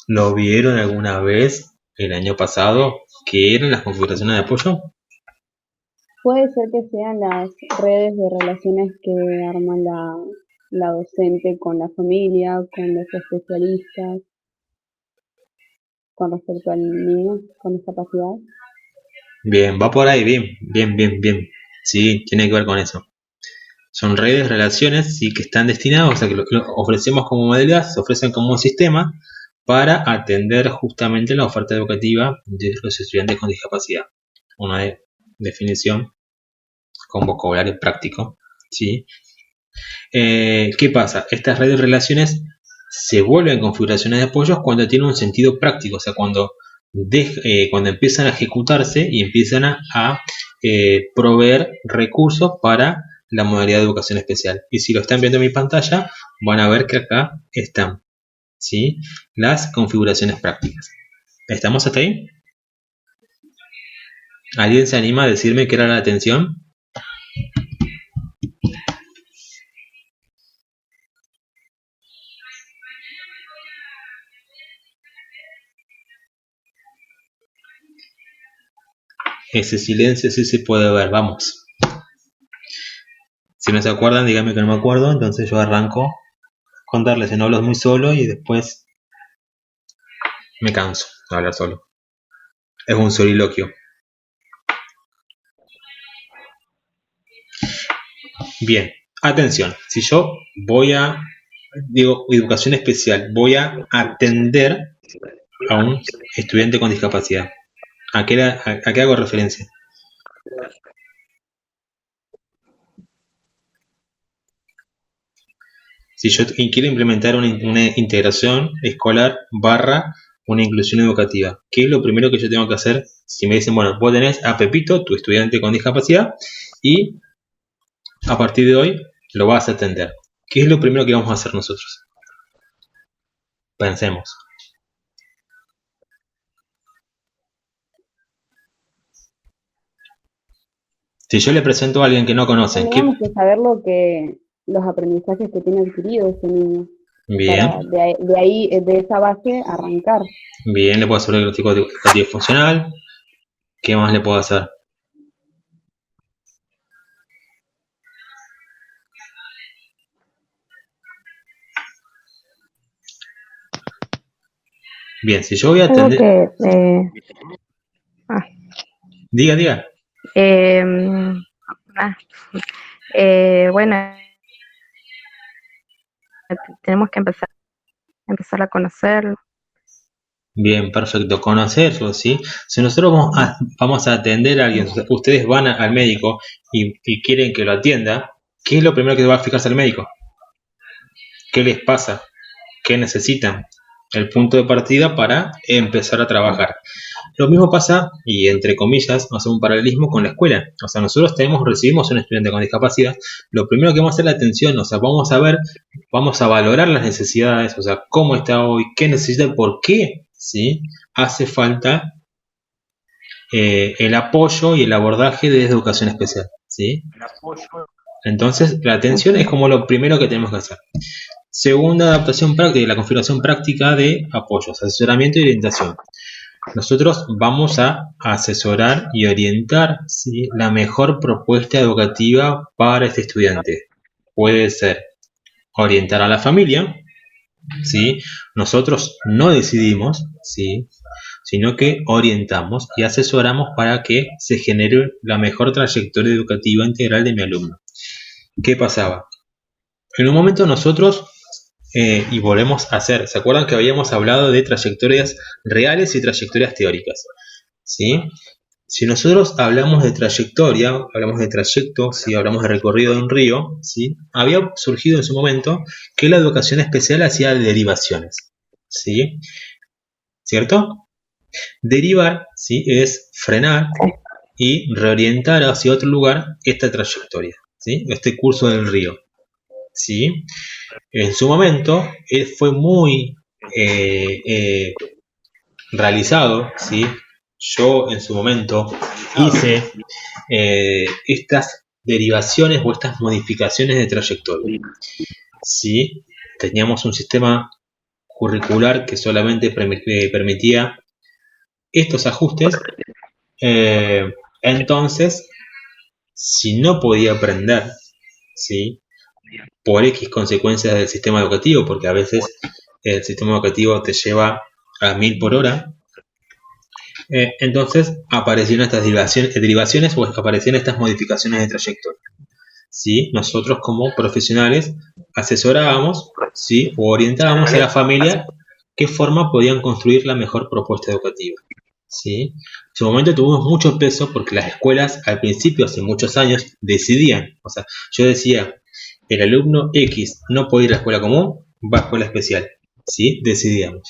¿Lo vieron alguna vez el año pasado? ¿Qué eran las configuraciones de apoyo? Puede ser que sean las redes de relaciones que arman la docente con la familia, con los especialistas, con respecto al niño con discapacidad. Bien, va por ahí, bien. Sí, tiene que ver con eso. Son redes, relaciones, sí, que están destinadas, o sea, que lo ofrecemos como modalidad, se ofrecen como un sistema para atender justamente la oferta educativa de los estudiantes con discapacidad. Una definición con vocabulario práctico, ¿sí? ¿Qué pasa? Estas redes de relaciones se vuelven configuraciones de apoyos cuando tienen un sentido práctico, o sea, cuando empiezan a ejecutarse y empiezan a proveer recursos para la modalidad de educación especial. Y si lo están viendo en mi pantalla, van a ver que acá están, ¿sí? Las configuraciones prácticas. ¿Estamos hasta ahí? ¿Alguien se anima a decirme qué era la atención? Ese silencio sí se puede ver, vamos. Si no se acuerdan, díganme que no me acuerdo, entonces yo arranco a contarles en hablo muy solo y después me canso de hablar solo. Es un soliloquio. Bien, atención, si yo digo educación especial, voy a atender a un estudiante con discapacidad. ¿A qué hago referencia? Si yo quiero implementar una integración escolar / una inclusión educativa, ¿qué es lo primero que yo tengo que hacer? Si me dicen, bueno, vos tenés a Pepito, tu estudiante con discapacidad, y a partir de hoy lo vas a atender. ¿Qué es lo primero que vamos a hacer nosotros? Pensemos. Si yo le presento a alguien que no conocen, Tenemos que saber los aprendizajes que tiene adquirido ese niño. Bien, Para de ahí, de esa base, arrancar. bien, le puedo hacer el gráfico educativo funcional. ¿Qué más le puedo hacer? Bien, si yo voy a Algo atender... que, Diga. bueno, tenemos que empezar a conocerlo. Bien, perfecto. Conocerlo, ¿sí? Si nosotros vamos a atender a alguien, ustedes van al médico y quieren que lo atienda, ¿qué es lo primero que va a fijarse el médico? ¿Qué les pasa? ¿Qué necesitan? El punto de partida para empezar a trabajar. Lo mismo pasa, y entre comillas, hacemos un paralelismo con la escuela. O sea, nosotros recibimos un estudiante con discapacidad, lo primero que vamos a hacer es la atención, o sea, vamos a valorar las necesidades, o sea, cómo está hoy, qué necesita, por qué, ¿sí? Hace falta el apoyo y el abordaje de educación especial, ¿sí? Entonces, la atención es como lo primero que tenemos que hacer. Segunda adaptación práctica, la configuración práctica de apoyos, asesoramiento y orientación. Nosotros vamos a asesorar y orientar, ¿sí?, la mejor propuesta educativa para este estudiante. Puede ser orientar a la familia, ¿sí? Nosotros no decidimos, ¿sí?, sino que orientamos y asesoramos para que se genere la mejor trayectoria educativa integral de mi alumno. ¿Qué pasaba? En un momento nosotros, y volvemos a hacer, ¿se acuerdan que habíamos hablado de trayectorias reales y trayectorias teóricas? ¿Sí? Si nosotros hablamos de trayectoria, hablamos de trayecto, ¿sí?, hablamos de recorrido de un río, ¿sí?, había surgido en su momento que la educación especial hacía derivaciones, ¿sí? ¿Cierto? Derivar, ¿sí?, es frenar y reorientar hacia otro lugar esta trayectoria, ¿sí?, este curso del río, ¿sí? En su momento fue muy realizado, ¿sí? Yo en su momento hice estas derivaciones o estas modificaciones de trayectoria, ¿sí? Teníamos un sistema curricular que solamente permitía estos ajustes. Entonces, si no podía aprender, ¿sí?, por X consecuencias del sistema educativo, porque a veces el sistema educativo te lleva a 1000 por hora, entonces aparecieron estas derivaciones o aparecieron estas modificaciones de trayectoria, ¿sí? Nosotros como profesionales asesorábamos, ¿sí?, o orientábamos a la familia qué forma podían construir la mejor propuesta educativa, ¿sí? En su momento tuvimos mucho peso porque las escuelas al principio, hace muchos años, decidían, o sea, yo decía, el alumno X no puede ir a la escuela común, va a escuela especial, ¿sí? Decidíamos.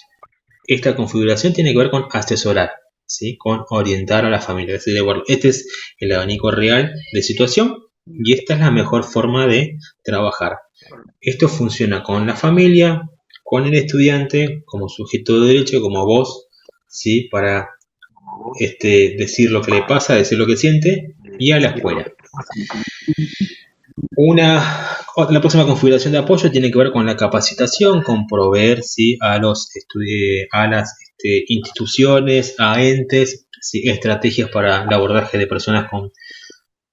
Esta configuración tiene que ver con asesorar, ¿sí?, con orientar a la familia. Es decir, bueno, este es el abanico real de situación y esta es la mejor forma de trabajar. Esto funciona con la familia, con el estudiante, como sujeto de derecho, como vos, ¿sí?, para decir lo que le pasa, decir lo que siente, y a la escuela. La próxima configuración de apoyo tiene que ver con la capacitación, con proveer, ¿sí?, a las instituciones, a entes, ¿sí?, estrategias para el abordaje de personas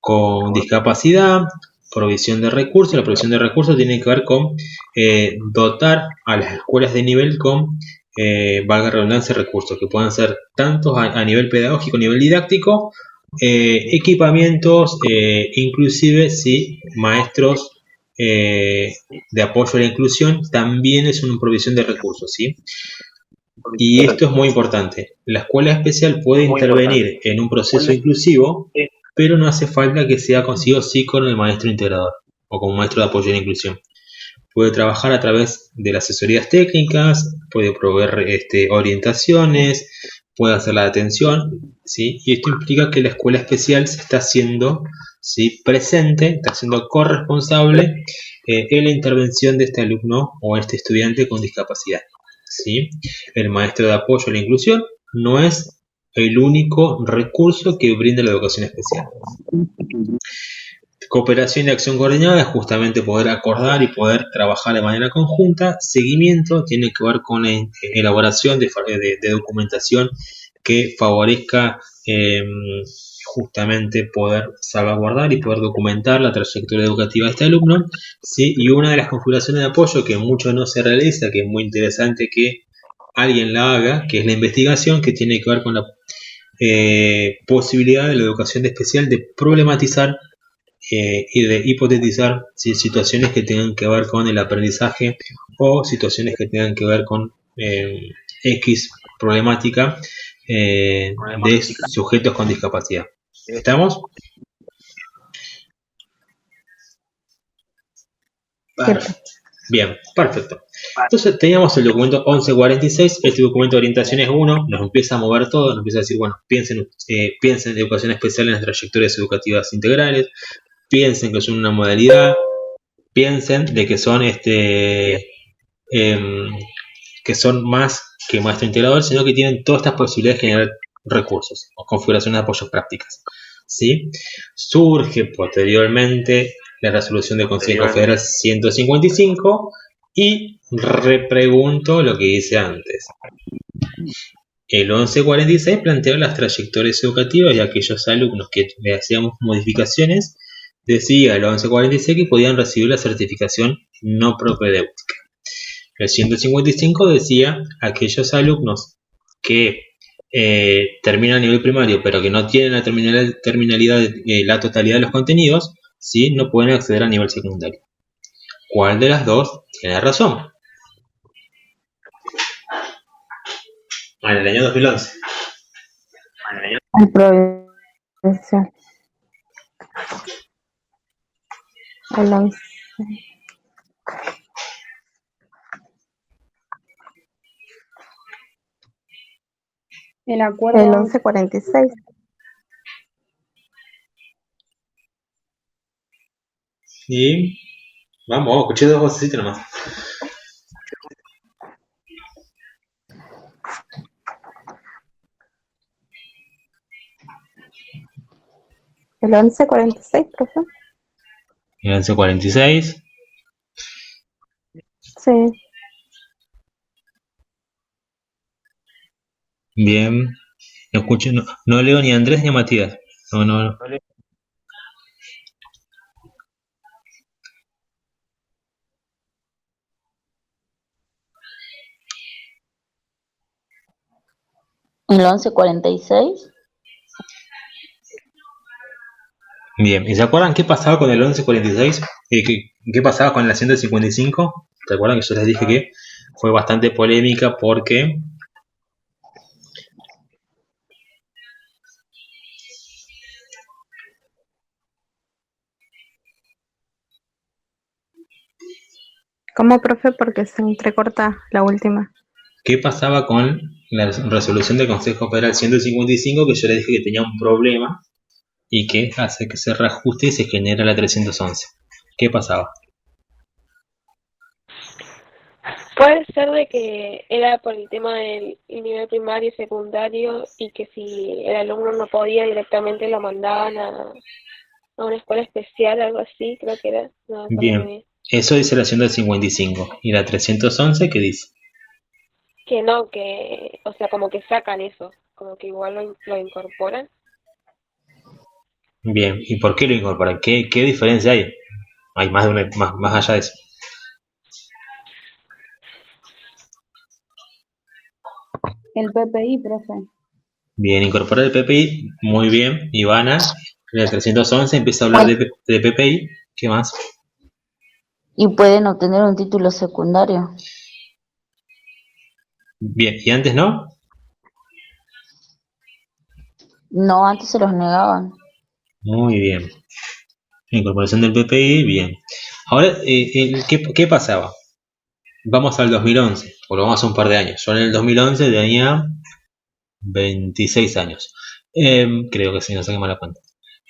con discapacidad, provisión de recursos. La provisión de recursos tiene que ver con dotar a las escuelas de nivel con, valga la redundancia, recursos que puedan ser tanto a nivel pedagógico, a nivel didáctico, equipamientos, inclusive si maestros de apoyo a la inclusión también es una provisión de recursos, ¿sí? Y esto es muy importante. La escuela especial puede intervenir en un proceso inclusivo, pero no hace falta que sea consigo sí con el maestro integrador o con un maestro de apoyo a la inclusión. puede trabajar a través de las asesorías técnicas, puede proveer orientaciones, puede hacer la atención, ¿sí? Y esto implica que la escuela especial se está haciendo, ¿sí?, presente, está siendo corresponsable en la intervención de este alumno o este estudiante con discapacidad, ¿sí? El maestro de apoyo a la inclusión no es el único recurso que brinda la educación especial. Cooperación y acción coordinada es justamente poder acordar y poder trabajar de manera conjunta. Seguimiento tiene que ver con la elaboración de documentación que favorezca justamente poder salvaguardar y poder documentar la trayectoria educativa de este alumno, ¿sí? Y una de las configuraciones de apoyo que mucho no se realiza, que es muy interesante que alguien la haga, que es la investigación, que tiene que ver con la posibilidad de la educación especial de problematizar y de hipotetizar, ¿sí?, situaciones que tengan que ver con el aprendizaje o situaciones que tengan que ver con X problemática de sujetos con discapacidad. ¿Estamos? Bien, perfecto. Entonces teníamos el documento 1146, este documento de orientación es 1, nos empieza a mover todo, nos empieza a decir, bueno, piensen en educación especial en las trayectorias educativas integrales, piensen que son una modalidad, piensen de que son que son más que maestro integrador, sino que tienen todas estas posibilidades de generar recursos o configuraciones de apoyo prácticas, ¿sí? Surge posteriormente la resolución del Consejo Federal 155 y repregunto lo que hice antes. El 1146 planteó las trayectorias educativas y aquellos alumnos que le hacíamos modificaciones, decía el 1146 que podían recibir la certificación no propedéutica. El 155 decía aquellos alumnos que terminan a nivel primario pero que no tienen la terminalidad de la totalidad de los contenidos, ¿sí?, no pueden acceder a nivel secundario. ¿Cuál de las dos tiene razón? En el año 2011. En Providencia. El 11. El acuerdo. El 1146. Y vamos, escuché dos voces nomás. El 1146, profe. El 1146. Sí. Bien. No escucho, no leo ni a Andrés ni a Matías. No. ¿El 1146? Bien, ¿y se acuerdan qué pasaba con el 1146? ¿Qué pasaba con la 155? ¿Se acuerdan que yo les dije que fue bastante polémica porque ¿Cómo, profe? Porque se entrecorta la última. qué pasaba con la resolución del Consejo Federal 155 que yo les dije que tenía un problema y que hace que se reajuste y se genera la 311? ¿Qué pasaba? Puede ser de que era por el tema del nivel primario y secundario y que si el alumno no podía directamente lo mandaban a una escuela especial, algo así, creo que era. No me acuerdo muy Bien, bien. eso dice la 155. ¿Y la 311 qué dice? Que no, que, o sea, como que sacan eso, como que igual lo incorporan. Bien, ¿y por qué lo incorporan? ¿Qué diferencia hay? Hay más de más allá de eso. El PPI, profe. Bien, incorporar el PPI, muy bien. Ivana, en el 311 empieza a hablar de PPI. ¿Qué más? Y pueden obtener un título secundario. Bien, ¿y antes no? No, antes se los negaban. Muy bien. Incorporación del PPI, bien. Ahora, ¿qué pasaba? Vamos al 2011, o vamos a un par de años. Yo en el 2011 tenía 26 años. Creo que sí, no sé qué mala cuenta.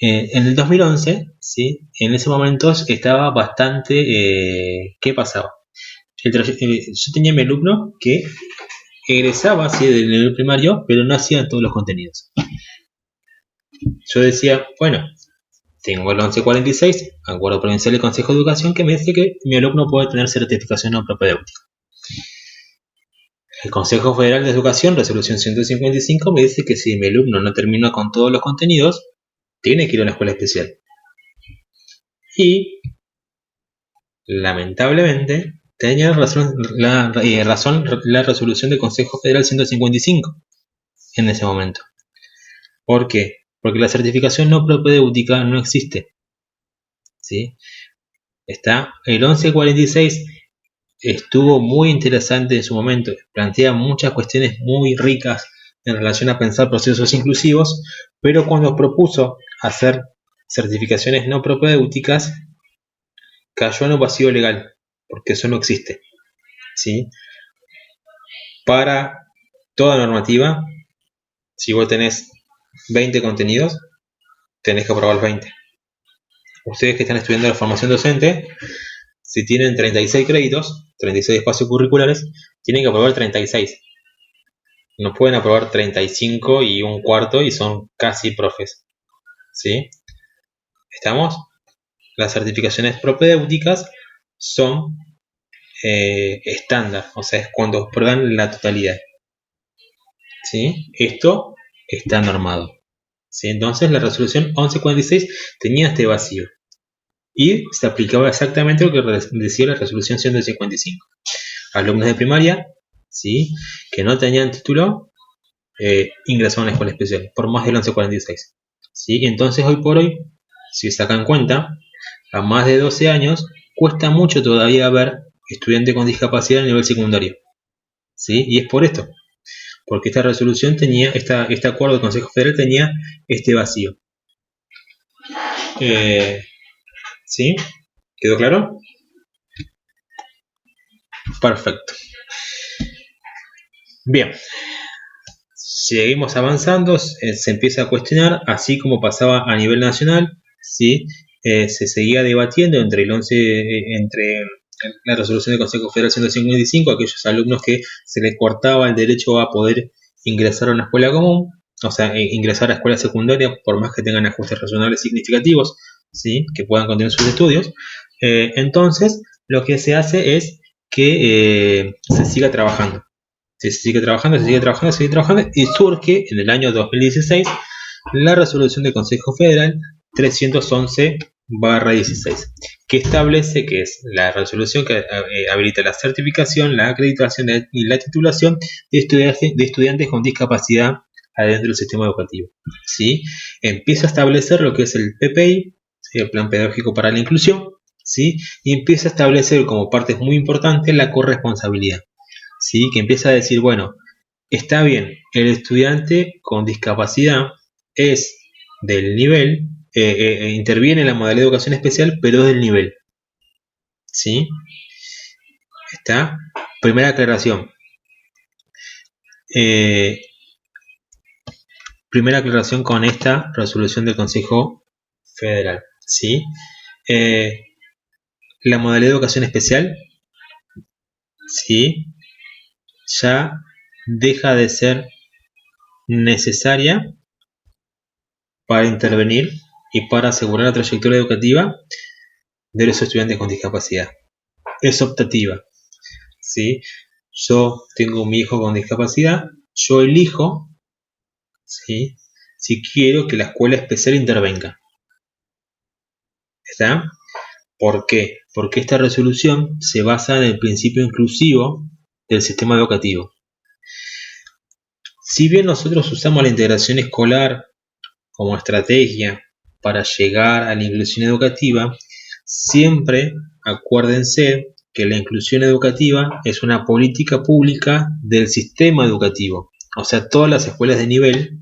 En el 2011, ¿sí? En ese momento estaba bastante... ¿qué pasaba? Yo tenía mi alumno que egresaba así del nivel primario, pero no hacía todos los contenidos. Yo decía, bueno, tengo el 1146, Acuerdo Provincial del Consejo de Educación, que me dice que mi alumno puede tener certificación no propedéutica. El Consejo Federal de Educación, resolución 155, me dice que si mi alumno no termina con todos los contenidos, tiene que ir a una escuela especial. Y, lamentablemente, tenía razón la resolución del Consejo Federal 155 en ese momento. ¿Por qué? Porque la certificación no propedéutica no existe. ¿Sí? Está el 1146, estuvo muy interesante en su momento, plantea muchas cuestiones muy ricas en relación a pensar procesos inclusivos, pero cuando propuso hacer certificaciones no propedéuticas, cayó en un vacío legal, porque eso no existe. ¿Sí? Para toda normativa, si vos tenés 20 contenidos, tenés que aprobar los 20. Ustedes que están estudiando la formación docente, si tienen 36 créditos, 36 espacios curriculares, tienen que aprobar 36. No pueden aprobar 35 y un cuarto y son casi profes. ¿Sí? ¿Estamos? Las certificaciones propedéuticas son estándar, o sea, es cuando prueban la totalidad. ¿Sí? Esto está normado. ¿Sí? Entonces la resolución 1146 tenía este vacío y se aplicaba exactamente lo que decía la resolución 155. Alumnos de primaria, ¿sí?, que no tenían título, ingresaban a una escuela especial por más del 1146. ¿Sí? Entonces hoy por hoy, si sacan cuenta, a más de 12 años cuesta mucho todavía ver estudiante con discapacidad a nivel secundario. ¿Sí? Y es por esto, porque esta resolución tenía, este acuerdo del Consejo Federal tenía este vacío. ¿Sí? ¿Quedó claro? Perfecto. Bien. Seguimos avanzando, se empieza a cuestionar, así como pasaba a nivel nacional, ¿sí? Se seguía debatiendo entre la resolución del Consejo Federal 155, aquellos alumnos que se les cortaba el derecho a poder ingresar a una escuela común, o sea, ingresar a escuela secundaria por más que tengan ajustes razonables significativos, ¿sí?, que puedan continuar sus estudios. Entonces, lo que se hace es que se siga trabajando. Se sigue trabajando y surge en el año 2016 la resolución del Consejo Federal 311/16, que establece que es la resolución que habilita la certificación, la acreditación y la titulación de estudiantes con discapacidad adentro del sistema educativo. ¿Sí? Empieza a establecer lo que es el PPI, ¿sí?, el Plan Pedagógico para la Inclusión, ¿sí?, y empieza a establecer como partes muy importantes la corresponsabilidad. ¿Sí? Que empieza a decir, bueno, está bien, el estudiante con discapacidad es del nivel, interviene en la modalidad de educación especial, pero es del nivel. ¿Sí? Está. Primera aclaración. Primera aclaración con esta resolución del Consejo Federal. ¿Sí? La modalidad de educación especial, ¿sí?, ya deja de ser necesaria para intervenir y para asegurar la trayectoria educativa de los estudiantes con discapacidad. Es optativa. ¿Sí? Yo tengo mi hijo con discapacidad, yo elijo, ¿sí?, si quiero que la escuela especial intervenga. ¿Está? ¿Por qué? Porque esta resolución se basa en el principio inclusivo del sistema educativo. Si bien nosotros usamos la integración escolar como estrategia para llegar a la inclusión educativa, siempre acuérdense que la inclusión educativa es una política pública del sistema educativo. O sea, todas las escuelas de nivel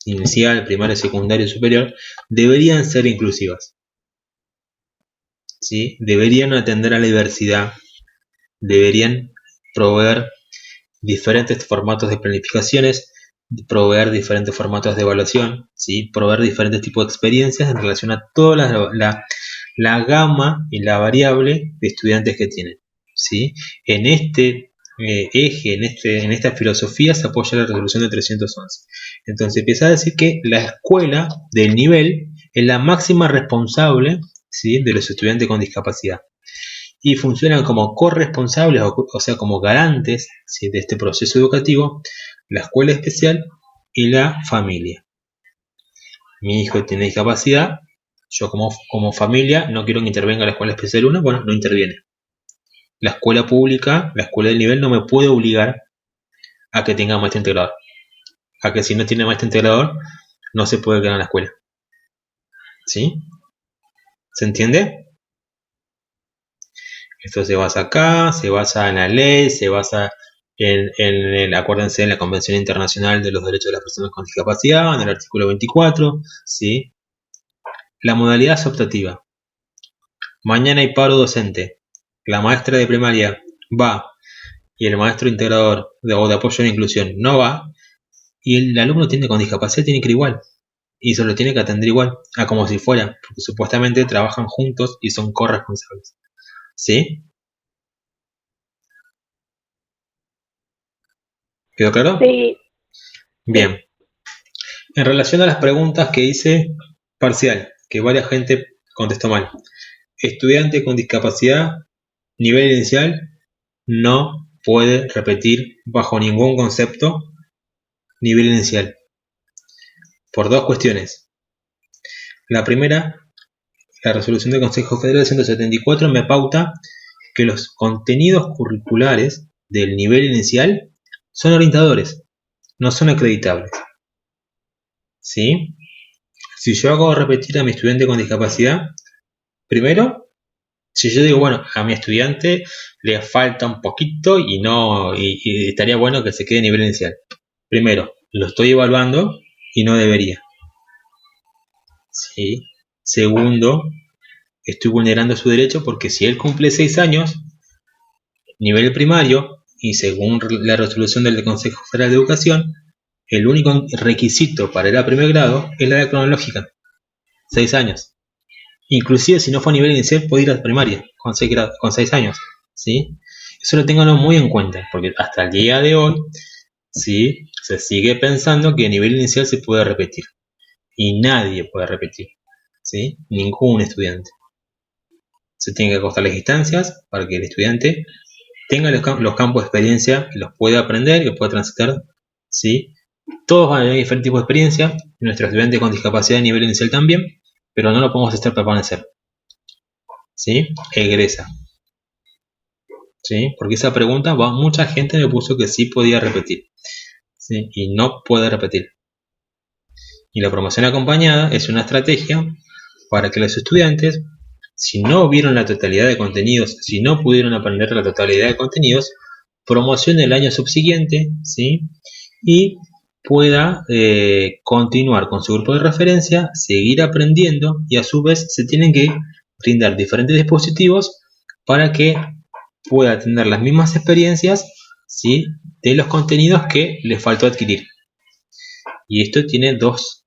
inicial, primario, secundario y superior deberían ser inclusivas. ¿sí? Deberían atender a la diversidad, deberían proveer diferentes formatos de planificaciones, proveer diferentes formatos de evaluación, ¿sí? Proveer diferentes tipos de experiencias en relación a toda la gama y la variable de estudiantes que tienen, ¿sí? En este eje, en esta filosofía se apoya la resolución de 311. Entonces empieza a decir que la escuela del nivel es la máxima responsable, ¿sí? De los estudiantes con discapacidad y funcionan como corresponsables, o sea, como garantes, ¿sí? De este proceso educativo, la escuela especial y la familia. Mi hijo tiene discapacidad, yo como familia no quiero que intervenga la escuela especial 1, bueno, no interviene. La escuela pública, la escuela del nivel no me puede obligar a que tenga maestro integrador. A que si no tiene maestro integrador, no se puede quedar en la escuela. ¿Sí? ¿Se entiende? Esto se basa acá, se basa en la ley, se basa acuérdense, en la Convención Internacional de los Derechos de las Personas con Discapacidad, en el artículo 24, ¿sí? La modalidad es optativa. Mañana hay paro docente. La maestra de primaria va y el maestro integrador o de apoyo a la inclusión no va, y el alumno con discapacidad tiene que ir igual. Y se lo tiene que atender igual, a como si fuera, porque supuestamente trabajan juntos y son corresponsables. ¿Sí? ¿Quedó claro? Sí, Bien. En relación a las preguntas que hice parcial, que varias gente contestó mal. Estudiante con discapacidad, nivel inicial, no puede repetir bajo ningún concepto nivel inicial. Por dos cuestiones. La primera, la resolución del Consejo Federal 174 me pauta que los contenidos curriculares del nivel inicial son orientadores, no son acreditables. ¿Sí? Si yo hago repetir a mi estudiante con discapacidad, primero, si yo digo, bueno, a mi estudiante le falta un poquito y estaría bueno que se quede a nivel inicial. Primero, lo estoy evaluando y no debería. ¿Sí? Segundo, estoy vulnerando su derecho porque si él cumple 6 años, nivel primario, y según la resolución del Consejo Federal de Educación, el único requisito para ir a primer grado es la edad cronológica, 6 años. Inclusive si no fue a nivel inicial puede ir a primaria con 6 años, ¿sí? Eso lo tengan muy en cuenta, porque hasta el día de hoy, ¿sí? Se sigue pensando que a nivel inicial se puede repetir, y nadie puede repetir, ¿sí? Ningún estudiante. Se tienen que acostar las instancias para que el estudiante tenga los campos de experiencia, que los pueda aprender, que pueda transitar, ¿sí? Todos van a tener diferentes tipos de experiencia, nuestros estudiantes con discapacidad a nivel inicial también, pero no lo podemos estar permanecer, ¿sí? Egresa, ¿sí? Porque esa pregunta, mucha gente me puso que sí podía repetir, ¿sí? Y no puede repetir. Y la promoción acompañada es una estrategia para que los estudiantes, si no vieron la totalidad de contenidos, si no pudieron aprender la totalidad de contenidos, promocionen el año subsiguiente, ¿sí? Y pueda continuar con su grupo de referencia, seguir aprendiendo y a su vez se tienen que brindar diferentes dispositivos para que pueda tener las mismas experiencias, ¿sí? De los contenidos que les faltó adquirir. Y esto tiene dos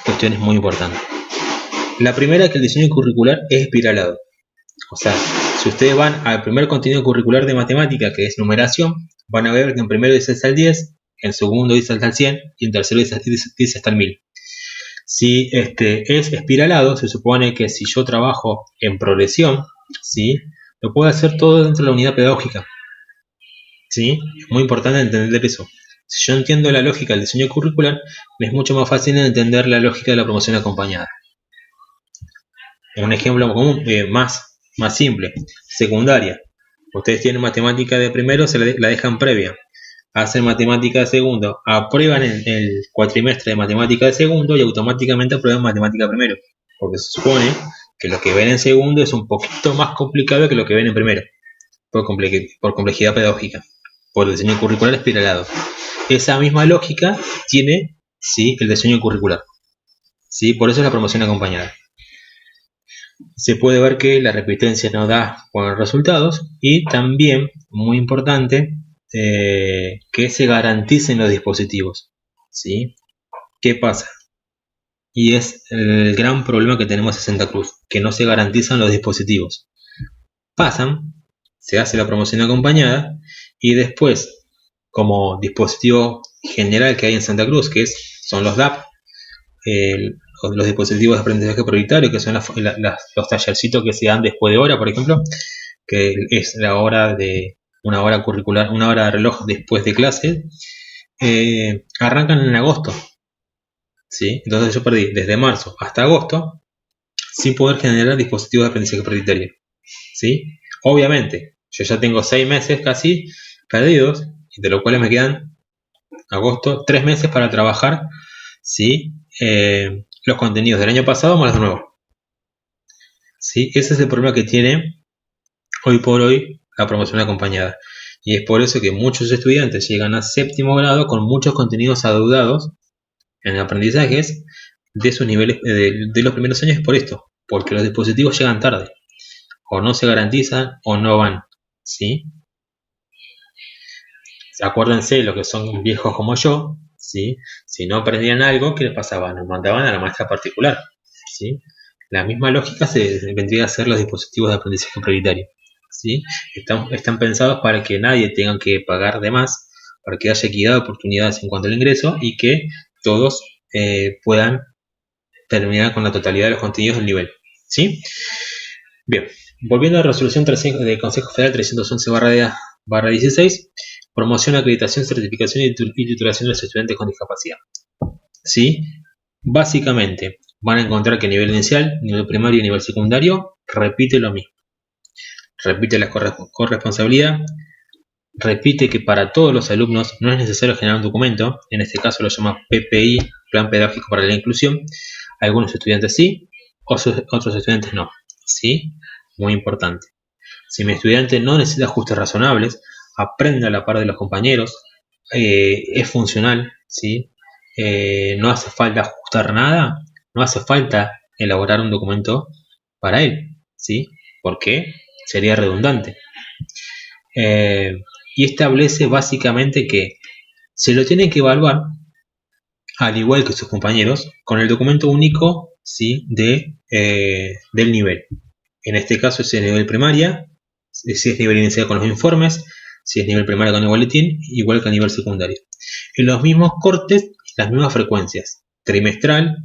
cuestiones muy importantes. La primera es que el diseño curricular es espiralado. O sea, si ustedes van al primer contenido curricular de matemática, que es numeración, van a ver que en primero dice hasta el 10, en segundo dice hasta el 100 y en tercero dice hasta el 1000. Si es espiralado, se supone que si yo trabajo en progresión, ¿sí? Lo puedo hacer todo dentro de la unidad pedagógica, ¿sí? Es muy importante entender eso. Si yo entiendo la lógica del diseño curricular, me es mucho más fácil entender la lógica de la promoción acompañada. Un ejemplo común, más simple, secundaria. Ustedes tienen matemática de primero, la dejan previa. Hacen matemática de segundo, aprueban el cuatrimestre de matemática de segundo y automáticamente aprueban matemática primero. Porque se supone que lo que ven en segundo es un poquito más complicado que lo que ven en primero. Por complejidad pedagógica. Por el diseño curricular espiralado. Esa misma lógica tiene, ¿sí? El diseño curricular. ¿Sí? Por eso es la promoción acompañada. se puede ver que la repitencia no da buenos resultados y también, muy importante, que se garanticen los dispositivos, ¿sí? ¿Qué pasa? Y es el gran problema que tenemos en Santa Cruz, que no se garantizan los dispositivos. Pasan, se hace la promoción acompañada y después, como dispositivo general que hay en Santa Cruz, son los DAP, los dispositivos de aprendizaje prioritario, que son los tallercitos que se dan después de hora, por ejemplo, que es la hora de una hora curricular, una hora de reloj después de clase, arrancan en agosto, ¿sí? Entonces yo perdí desde marzo hasta agosto sin poder generar dispositivos de aprendizaje prioritario, ¿sí? Obviamente, yo ya tengo 6 meses casi perdidos, de los cuales me quedan agosto, 3 meses para trabajar, ¿sí? Los contenidos del año pasado más los nuevos, ¿sí? Ese es el problema que tiene hoy por hoy la promoción acompañada. Y es por eso que muchos estudiantes llegan a séptimo grado con muchos contenidos adeudados en aprendizajes de sus niveles de los primeros años, por esto, porque los dispositivos llegan tarde, o no se garantizan o no van, ¿sí? Acuérdense, los que son viejos como yo, ¿sí? Si no aprendían algo, ¿qué les pasaba? Nos mandaban a la maestra particular, ¿sí? La misma lógica vendría a ser los dispositivos de aprendizaje prioritario, ¿sí? Están pensados para que nadie tenga que pagar de más, para que haya equidad de oportunidades en cuanto al ingreso y que todos puedan terminar con la totalidad de los contenidos del nivel, ¿sí? Bien, volviendo a la resolución del Consejo Federal 311/16, promoción, acreditación, certificación y titulación de los estudiantes con discapacidad, ¿sí? Básicamente van a encontrar que a nivel inicial, nivel primario y nivel secundario repite lo mismo. Repite la corresponsabilidad, repite que para todos los alumnos no es necesario generar un documento, en este caso lo llama PPI, Plan Pedagógico para la Inclusión. Algunos estudiantes sí, otros estudiantes no, ¿sí? Muy importante. Si mi estudiante no necesita ajustes razonables, aprende a la par de los compañeros, es funcional, ¿sí? No hace falta ajustar nada, no hace falta elaborar un documento para él, ¿sí? Porque sería redundante. Y establece básicamente que se lo tienen que evaluar, al igual que sus compañeros, con el documento único, ¿sí? Del nivel. En este caso es el nivel primaria, si es nivel inicial con los informes, si es nivel primario con el boletín, igual que a nivel secundario. Y los mismos cortes, las mismas frecuencias, trimestral,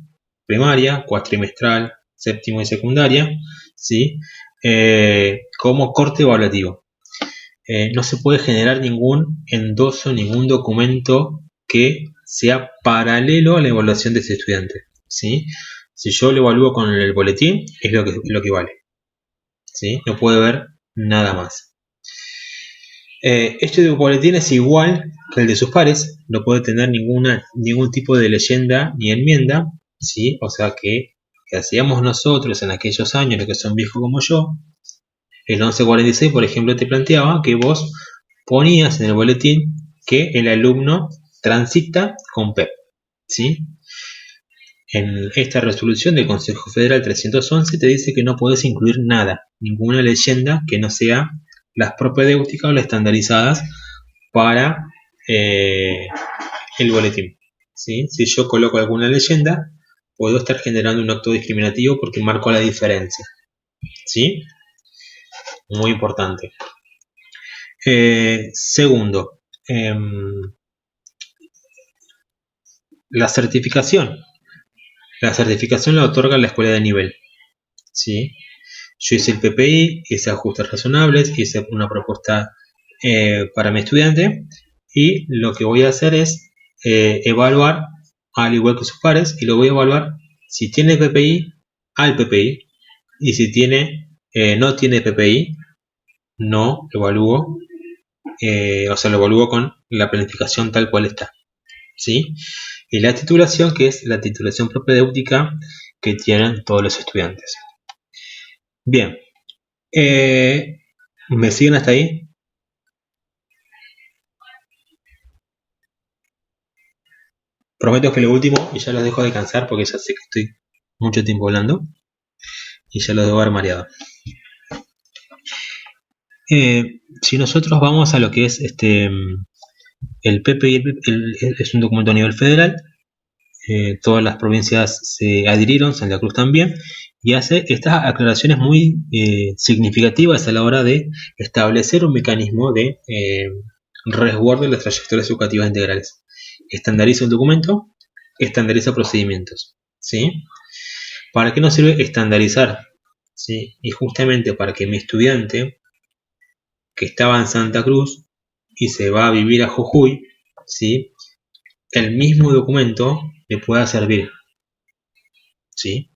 primaria, cuatrimestral, séptimo y secundaria, ¿sí? Como corte evaluativo. No se puede generar ningún endoso, ningún documento que sea paralelo a la evaluación de ese estudiante, ¿sí? Si yo lo evalúo con el boletín, es lo que vale, ¿sí? No puede haber nada más. Este boletín es igual que el de sus pares, no puede tener ningún tipo de leyenda ni enmienda, ¿sí? O sea que hacíamos nosotros en aquellos años, los que son viejos como yo, el 1146, por ejemplo, te planteaba que vos ponías en el boletín que el alumno transita con PEP, ¿sí? En esta resolución del Consejo Federal 311 te dice que no puedes incluir nada, ninguna leyenda que no sea las propedéuticas o las estandarizadas para el boletín, ¿sí? Si yo coloco alguna leyenda, puedo estar generando un acto discriminativo porque marco la diferencia, ¿sí? Muy importante. Segundo, la certificación. La certificación la otorga la escuela de nivel, ¿sí? Yo hice el PPI, hice ajustes razonables, hice una propuesta para mi estudiante y lo que voy a hacer es evaluar al igual que sus pares y lo voy a evaluar si tiene PPI al PPI y si no tiene PPI no evalúo, o sea lo evalúo con la planificación tal cual está, ¿sí? Y la titulación, que es la titulación propedéutica que tienen todos los estudiantes. Bien, ¿me siguen hasta ahí? Prometo que lo último, y ya los dejo descansar porque ya sé que estoy mucho tiempo hablando. y ya lo debo haber mareado. Si nosotros vamos a lo que es el PPI, es un documento a nivel federal, todas las provincias se adhirieron, Santa Cruz también, y hace estas aclaraciones muy significativas a la hora de establecer un mecanismo de resguardo de las trayectorias educativas integrales. Estandariza un documento, estandariza procedimientos, ¿sí? ¿Para qué nos sirve estandarizar? ¿Sí? Y justamente para que mi estudiante que estaba en Santa Cruz y se va a vivir a Jujuy, ¿sí? El mismo documento le pueda servir, ¿sí?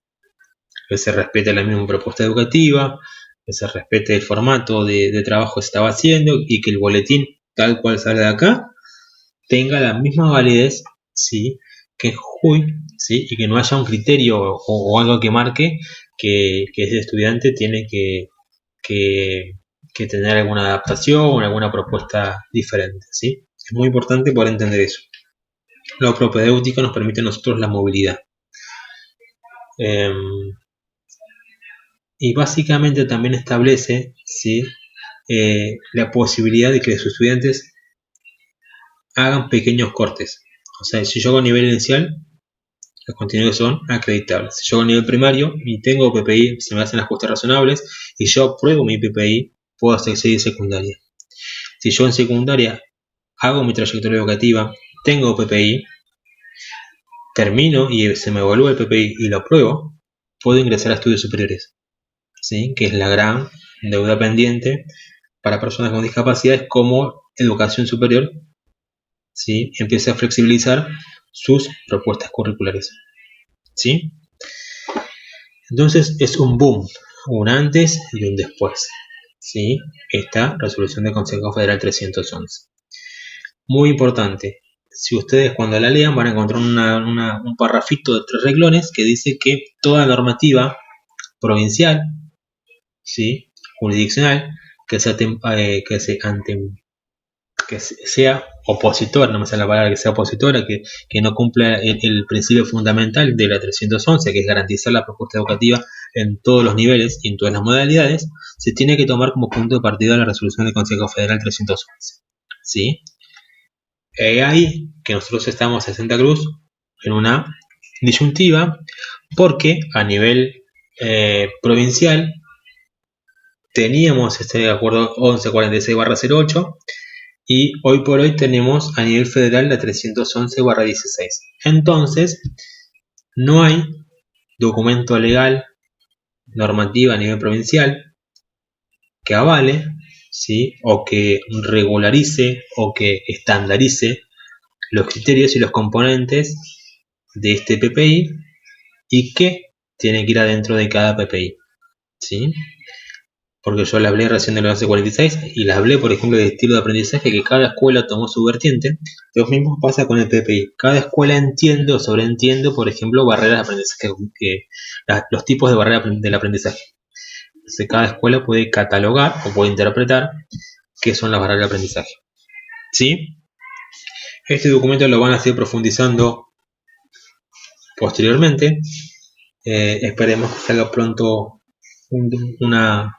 Que se respete la misma propuesta educativa, que se respete el formato de trabajo que se estaba haciendo y que el boletín tal cual sale de acá tenga la misma validez, ¿sí? Que en Jujuy, ¿sí? Y que no haya un criterio o algo que marque que ese estudiante tiene que tener alguna adaptación o alguna propuesta diferente, ¿sí? Es muy importante poder entender eso. La propedéutica nos permite a nosotros la movilidad. Y básicamente también establece, ¿sí? La posibilidad de que los estudiantes hagan pequeños cortes. O sea, si yo hago a nivel inicial, los contenidos son acreditables. Si yo hago a nivel primario y tengo PPI, se me hacen ajustes razonables y yo apruebo mi PPI, puedo seguir secundaria. Si yo en secundaria hago mi trayectoria educativa, tengo PPI, termino y se me evalúa el PPI y lo apruebo, puedo ingresar a estudios superiores, ¿sí? Que es la gran deuda pendiente para personas con discapacidades, como educación superior, ¿sí? Empieza a flexibilizar sus propuestas curriculares, ¿sí? Entonces es un boom, un antes y un después, ¿sí? Esta resolución del Consejo Federal 311. Muy importante, si ustedes cuando la lean van a encontrar un parrafito de 3 renglones que dice que toda normativa provincial, ¿sí? Jurisdiccional, que sea opositora, no me sale la palabra, que sea opositora, que no cumpla el principio fundamental de la 311, que es garantizar la propuesta educativa en todos los niveles y en todas las modalidades, se tiene que tomar como punto de partida la resolución del Consejo Federal 311, ¿sí? Ahí que nosotros estamos en Santa Cruz en una disyuntiva, porque a nivel provincial teníamos este acuerdo 1146/08 y hoy por hoy tenemos a nivel federal la 311/16. Entonces, no hay documento legal, normativa a nivel provincial que avale, ¿sí? O que regularice o que estandarice los criterios y los componentes de este PPI y que tiene que ir adentro de cada PPI, ¿sí? Porque yo les hablé recién del 1146 y les hablé, por ejemplo, del estilo de aprendizaje, que cada escuela tomó su vertiente. Lo mismo pasa con el PPI. Cada escuela entiende o sobreentiende, por ejemplo, barreras de aprendizaje, los tipos de barreras del aprendizaje. Entonces, cada escuela puede catalogar o puede interpretar qué son las barreras de aprendizaje, ¿sí? Este documento lo van a seguir profundizando posteriormente. Esperemos que salga pronto una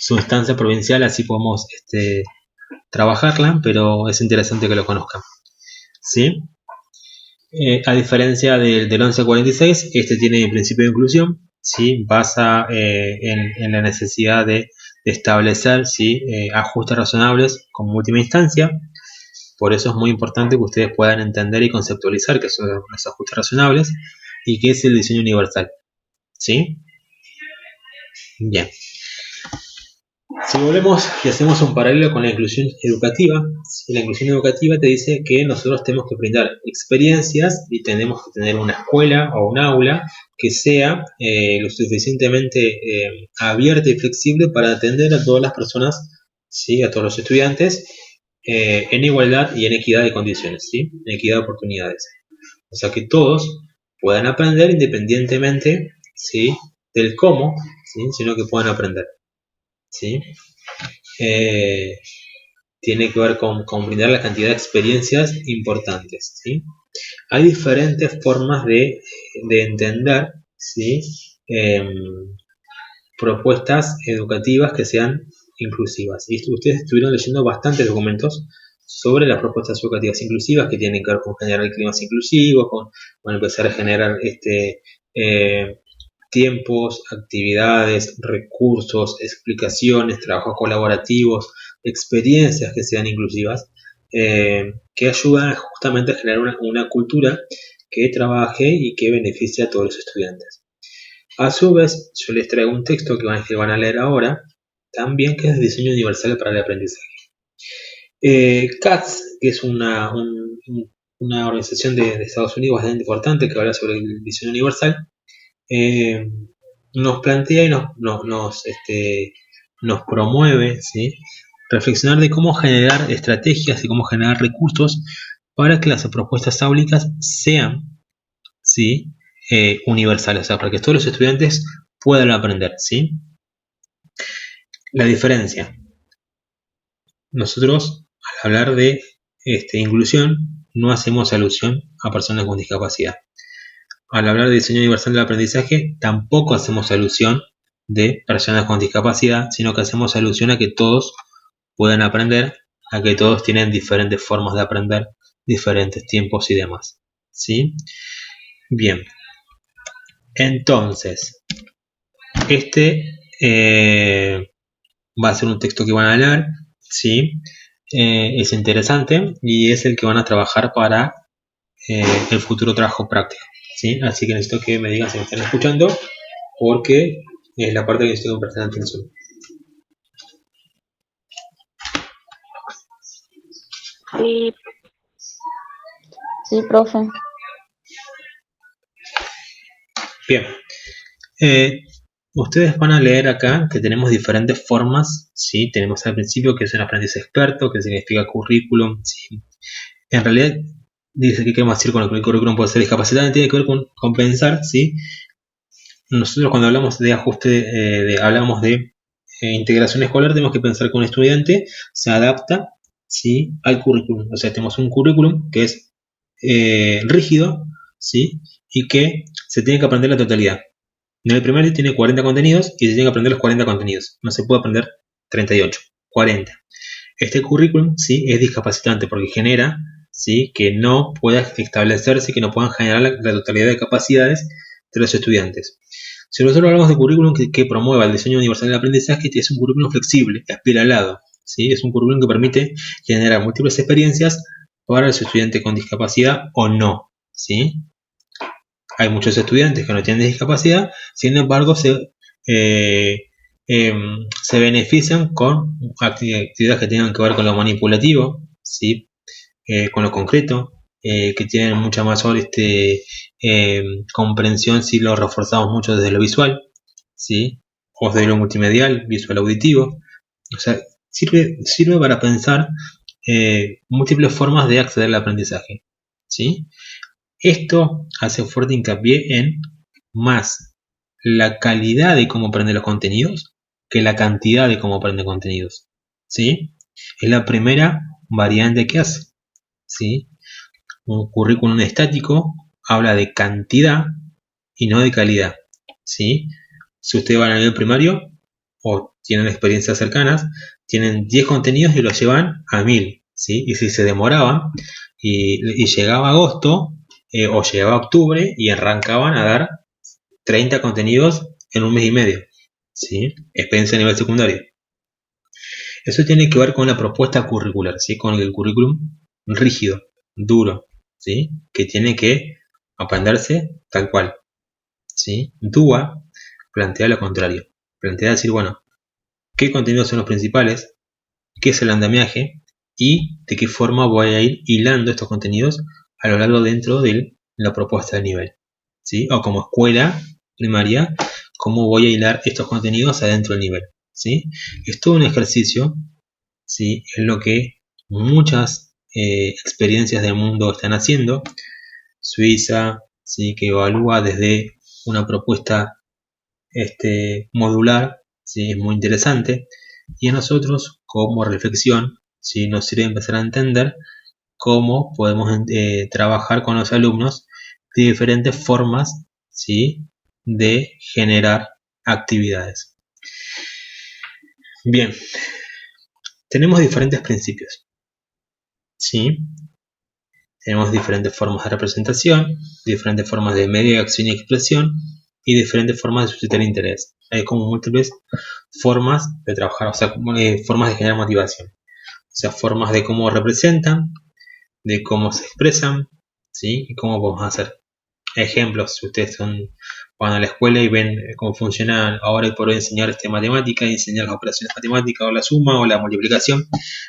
sustancia provincial, así podemos trabajarla, pero es interesante que lo conozcan, ¿sí? A diferencia del 1146, este tiene principio de inclusión, ¿sí? Basa en la necesidad de establecer, ¿sí? Ajustes razonables como última instancia. Por eso es muy importante que ustedes puedan entender y conceptualizar qué son los ajustes razonables y qué es el diseño universal, ¿sí? Bien. Si volvemos y hacemos un paralelo con la inclusión educativa, la inclusión educativa te dice que nosotros tenemos que brindar experiencias y tenemos que tener una escuela o un aula que sea lo suficientemente abierta y flexible para atender a todas las personas, ¿sí? A todos los estudiantes en igualdad y en equidad de condiciones, ¿sí? En equidad de oportunidades. O sea, que todos puedan aprender independientemente, ¿sí? Del cómo, ¿sí? Sino que puedan aprender, ¿sí? Tiene que ver con brindar la cantidad de experiencias importantes, ¿sí? Hay diferentes formas de entender, ¿sí? propuestas educativas que sean inclusivas. Y ustedes estuvieron leyendo bastantes documentos sobre las propuestas educativas inclusivas que tienen que ver con generar climas inclusivos, con empezar a generar tiempos, actividades, recursos, explicaciones, trabajos colaborativos, experiencias que sean inclusivas, que ayudan justamente a generar una cultura que trabaje y que beneficie a todos los estudiantes. A su vez, yo les traigo un texto que van a leer ahora, también que es Diseño Universal para el Aprendizaje. CATS, que es una organización de Estados Unidos bastante importante que habla sobre el diseño universal, nos plantea y nos promueve, ¿sí?, reflexionar de cómo generar estrategias y cómo generar recursos para que las propuestas áulicas sean, ¿sí?, universales, o sea, para que todos los estudiantes puedan aprender, ¿sí? La diferencia. Nosotros, al hablar de inclusión, no hacemos alusión a personas con discapacidad. Al hablar de diseño universal del aprendizaje, tampoco hacemos alusión de personas con discapacidad, sino que hacemos alusión a que todos pueden aprender, a que todos tienen diferentes formas de aprender, diferentes tiempos y demás, ¿sí? Bien. Entonces, va a ser un texto que van a leer, ¿sí? Es interesante y es el que van a trabajar para el futuro trabajo práctico, ¿sí? Así que necesito que me digan si me están escuchando, porque es la parte que estoy prestando atención. Sí, Sí, profe. Bien. Ustedes van a leer acá que tenemos diferentes formas, ¿sí? Tenemos al principio que es un aprendiz experto, que significa currículum, ¿sí? En realidad dice que queremos decir con el currículum puede ser discapacidad, tiene que ver con pensar, ¿sí? Nosotros cuando hablamos de ajuste, hablamos de integración escolar, tenemos que pensar que un estudiante se adapta, ¿sí?, al currículum. O sea, tenemos un currículum que es rígido, ¿sí?, y que se tiene que aprender la totalidad. En el primer día tiene 40 contenidos y se tiene que aprender los 40 contenidos. No se puede aprender 38, 40. Este currículum, ¿sí?, es discapacitante porque genera, ¿sí?, que no pueda establecerse, que no puedan generar la totalidad de capacidades de los estudiantes. Si nosotros hablamos de currículum que promueva el diseño universal del aprendizaje, es un currículum flexible, espiralado, ¿sí? Es un currículum que permite generar múltiples experiencias para el estudiante con discapacidad o no, ¿sí? Hay muchos estudiantes que no tienen discapacidad, sin embargo se benefician con actividades que tengan que ver con lo manipulativo, ¿sí?, con lo concreto, que tienen mucha mayor comprensión si lo reforzamos mucho desde lo visual, ¿sí?, o desde lo multimedial, visual auditivo. O sea, sirve para pensar múltiples formas de acceder al aprendizaje, ¿sí? Esto hace fuerte hincapié en más la calidad de cómo aprende los contenidos que la cantidad de cómo aprende contenidos, ¿sí? Es la primera variante que hace, ¿sí? Un currículum estático habla de cantidad y no de calidad, ¿sí? Si ustedes van a nivel primario o tienen experiencias cercanas, tienen 10 contenidos y los llevan a 1000, ¿sí? Y si se demoraban y llegaba agosto o llegaba octubre y arrancaban a dar 30 contenidos en un mes y medio, ¿sí? Experiencia a nivel secundario. Eso tiene que ver con la propuesta curricular, ¿sí?, con el currículum rígido, duro, ¿sí?, que tiene que aprenderse tal cual, ¿sí? DUA plantea lo contrario, plantea decir, bueno, ¿qué contenidos son los principales? ¿Qué es el andamiaje? ¿Y de qué forma voy a ir hilando estos contenidos a lo largo dentro de la propuesta de nivel, ¿sí? O como escuela primaria, ¿cómo voy a hilar estos contenidos adentro del nivel? ¿Sí? Es todo un ejercicio, ¿sí? Es lo que muchas experiencias del mundo están haciendo. Suiza, ¿sí?, que evalúa desde una propuesta modular, ¿sí?, es muy interesante. Y a nosotros, como reflexión, ¿sí?, nos sirve empezar a entender cómo podemos trabajar con los alumnos de diferentes formas, ¿sí?, de generar actividades. Bien, tenemos diferentes principios, ¿sí? Tenemos diferentes formas de representación, diferentes formas de medio de acción y expresión y diferentes formas de suscitar interés. Hay como múltiples formas de trabajar, o sea, formas de generar motivación. O sea, formas de cómo representan, de cómo se expresan, ¿sí? Y cómo podemos hacer. Ejemplos, si ustedes van a la escuela y ven cómo funciona ahora y por hoy enseñar matemática, enseñar las operaciones matemáticas o la suma o la multiplicación.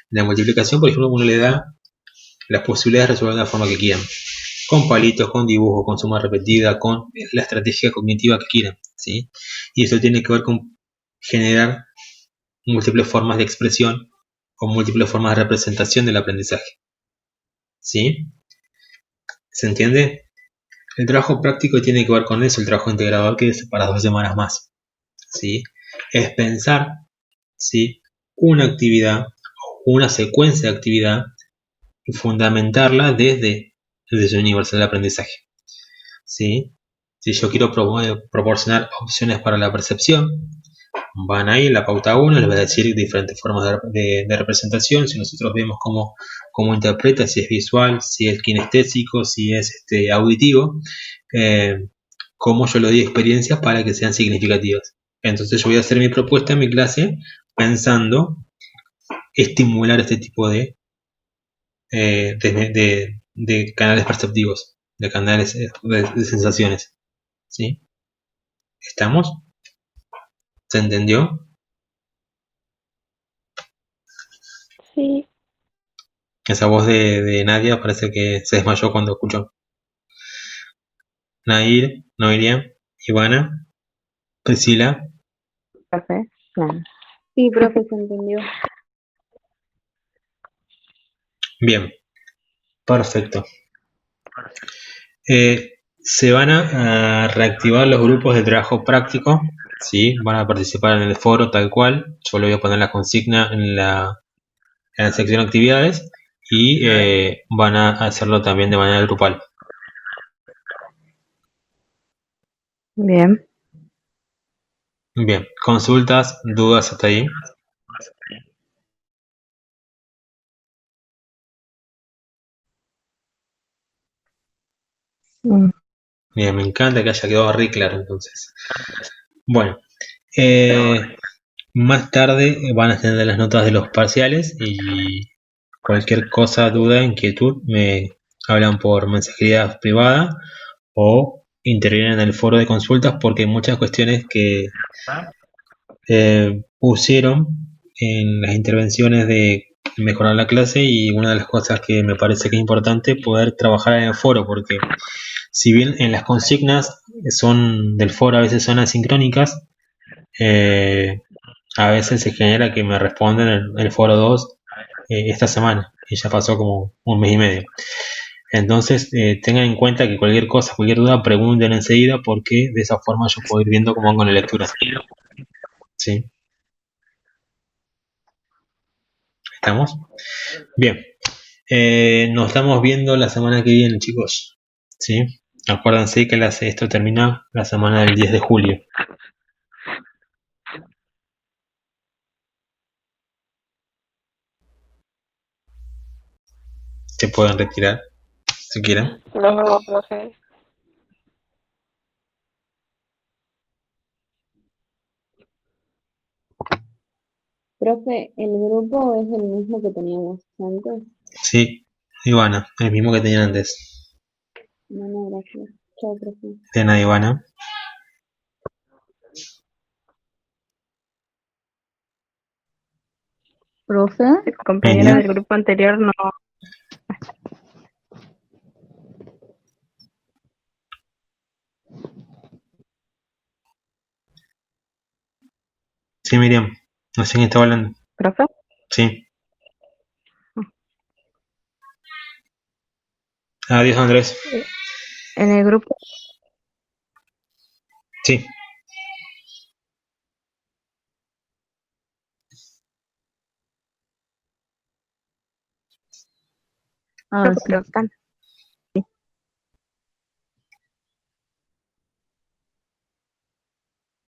La multiplicación, por ejemplo, uno le da las posibilidades de resolver de la forma que quieran, con palitos, con dibujos, con suma repetida, con la estrategia cognitiva que quieran, ¿sí? Y eso tiene que ver con generar múltiples formas de expresión o múltiples formas de representación del aprendizaje, ¿sí? ¿Se entiende? El trabajo práctico tiene que ver con eso, el trabajo integrador, que es para 2 semanas más, ¿sí? Es pensar, ¿sí?, una actividad o una secuencia de actividad y fundamentarla desde su universal de aprendizaje, ¿sí? Si yo quiero proporcionar opciones para la percepción, van ahí en la pauta 1, les voy a decir diferentes formas de representación. Si nosotros vemos cómo interpreta, si es visual, si es kinestésico, si es auditivo, cómo yo le doy experiencias para que sean significativas. Entonces yo voy a hacer mi propuesta en mi clase pensando estimular este tipo de canales perceptivos, de canales de sensaciones, ¿sí? ¿Estamos? ¿Se entendió? Sí, Esa voz de Nadia parece que se desmayó cuando escuchó. Nair, Noelia, Ivana, Priscila. Profe. No. Sí, profe, se entendió. Bien, perfecto. Se van a reactivar los grupos de trabajo práctico, ¿sí? Van a participar en el foro tal cual. Yo le voy a poner la consigna en la sección actividades y van a hacerlo también de manera grupal. Bien. Bien, consultas, dudas hasta ahí. Mm. Bien, me encanta que haya quedado re claro entonces. Bueno, más tarde van a tener las notas de los parciales y cualquier cosa, duda, inquietud, me hablan por mensajería privada o intervienen en el foro de consultas porque hay muchas cuestiones que pusieron en las intervenciones de mejorar la clase y una de las cosas que me parece que es importante poder trabajar en el foro porque si bien en las consignas son del foro a veces son asincrónicas, a veces se genera que me responden en el foro 2 esta semana y ya pasó como un mes y medio. Entonces tengan en cuenta que cualquier cosa, cualquier duda, pregunten enseguida porque de esa forma yo puedo ir viendo cómo hago la lectura. ¿Sí? ¿Estamos? Bien. Nos estamos viendo la semana que viene, chicos. ¿Sí? Acuérdense que esto termina la semana del 10 de julio. Se pueden retirar si quieren. nos vemos, profe. Profe, ¿el grupo es el mismo que teníamos antes? Sí, Ivana, el mismo que tenían antes. No, gracias. Chao, profe. De nada, Ivana. Profe, El compañero Miriam. del grupo anterior no. Sí, Miriam. No sé quién está hablando. ¿Profe? Sí. Adiós, Andrés. En el grupo. Sí. ah, Profe, sí. pero están.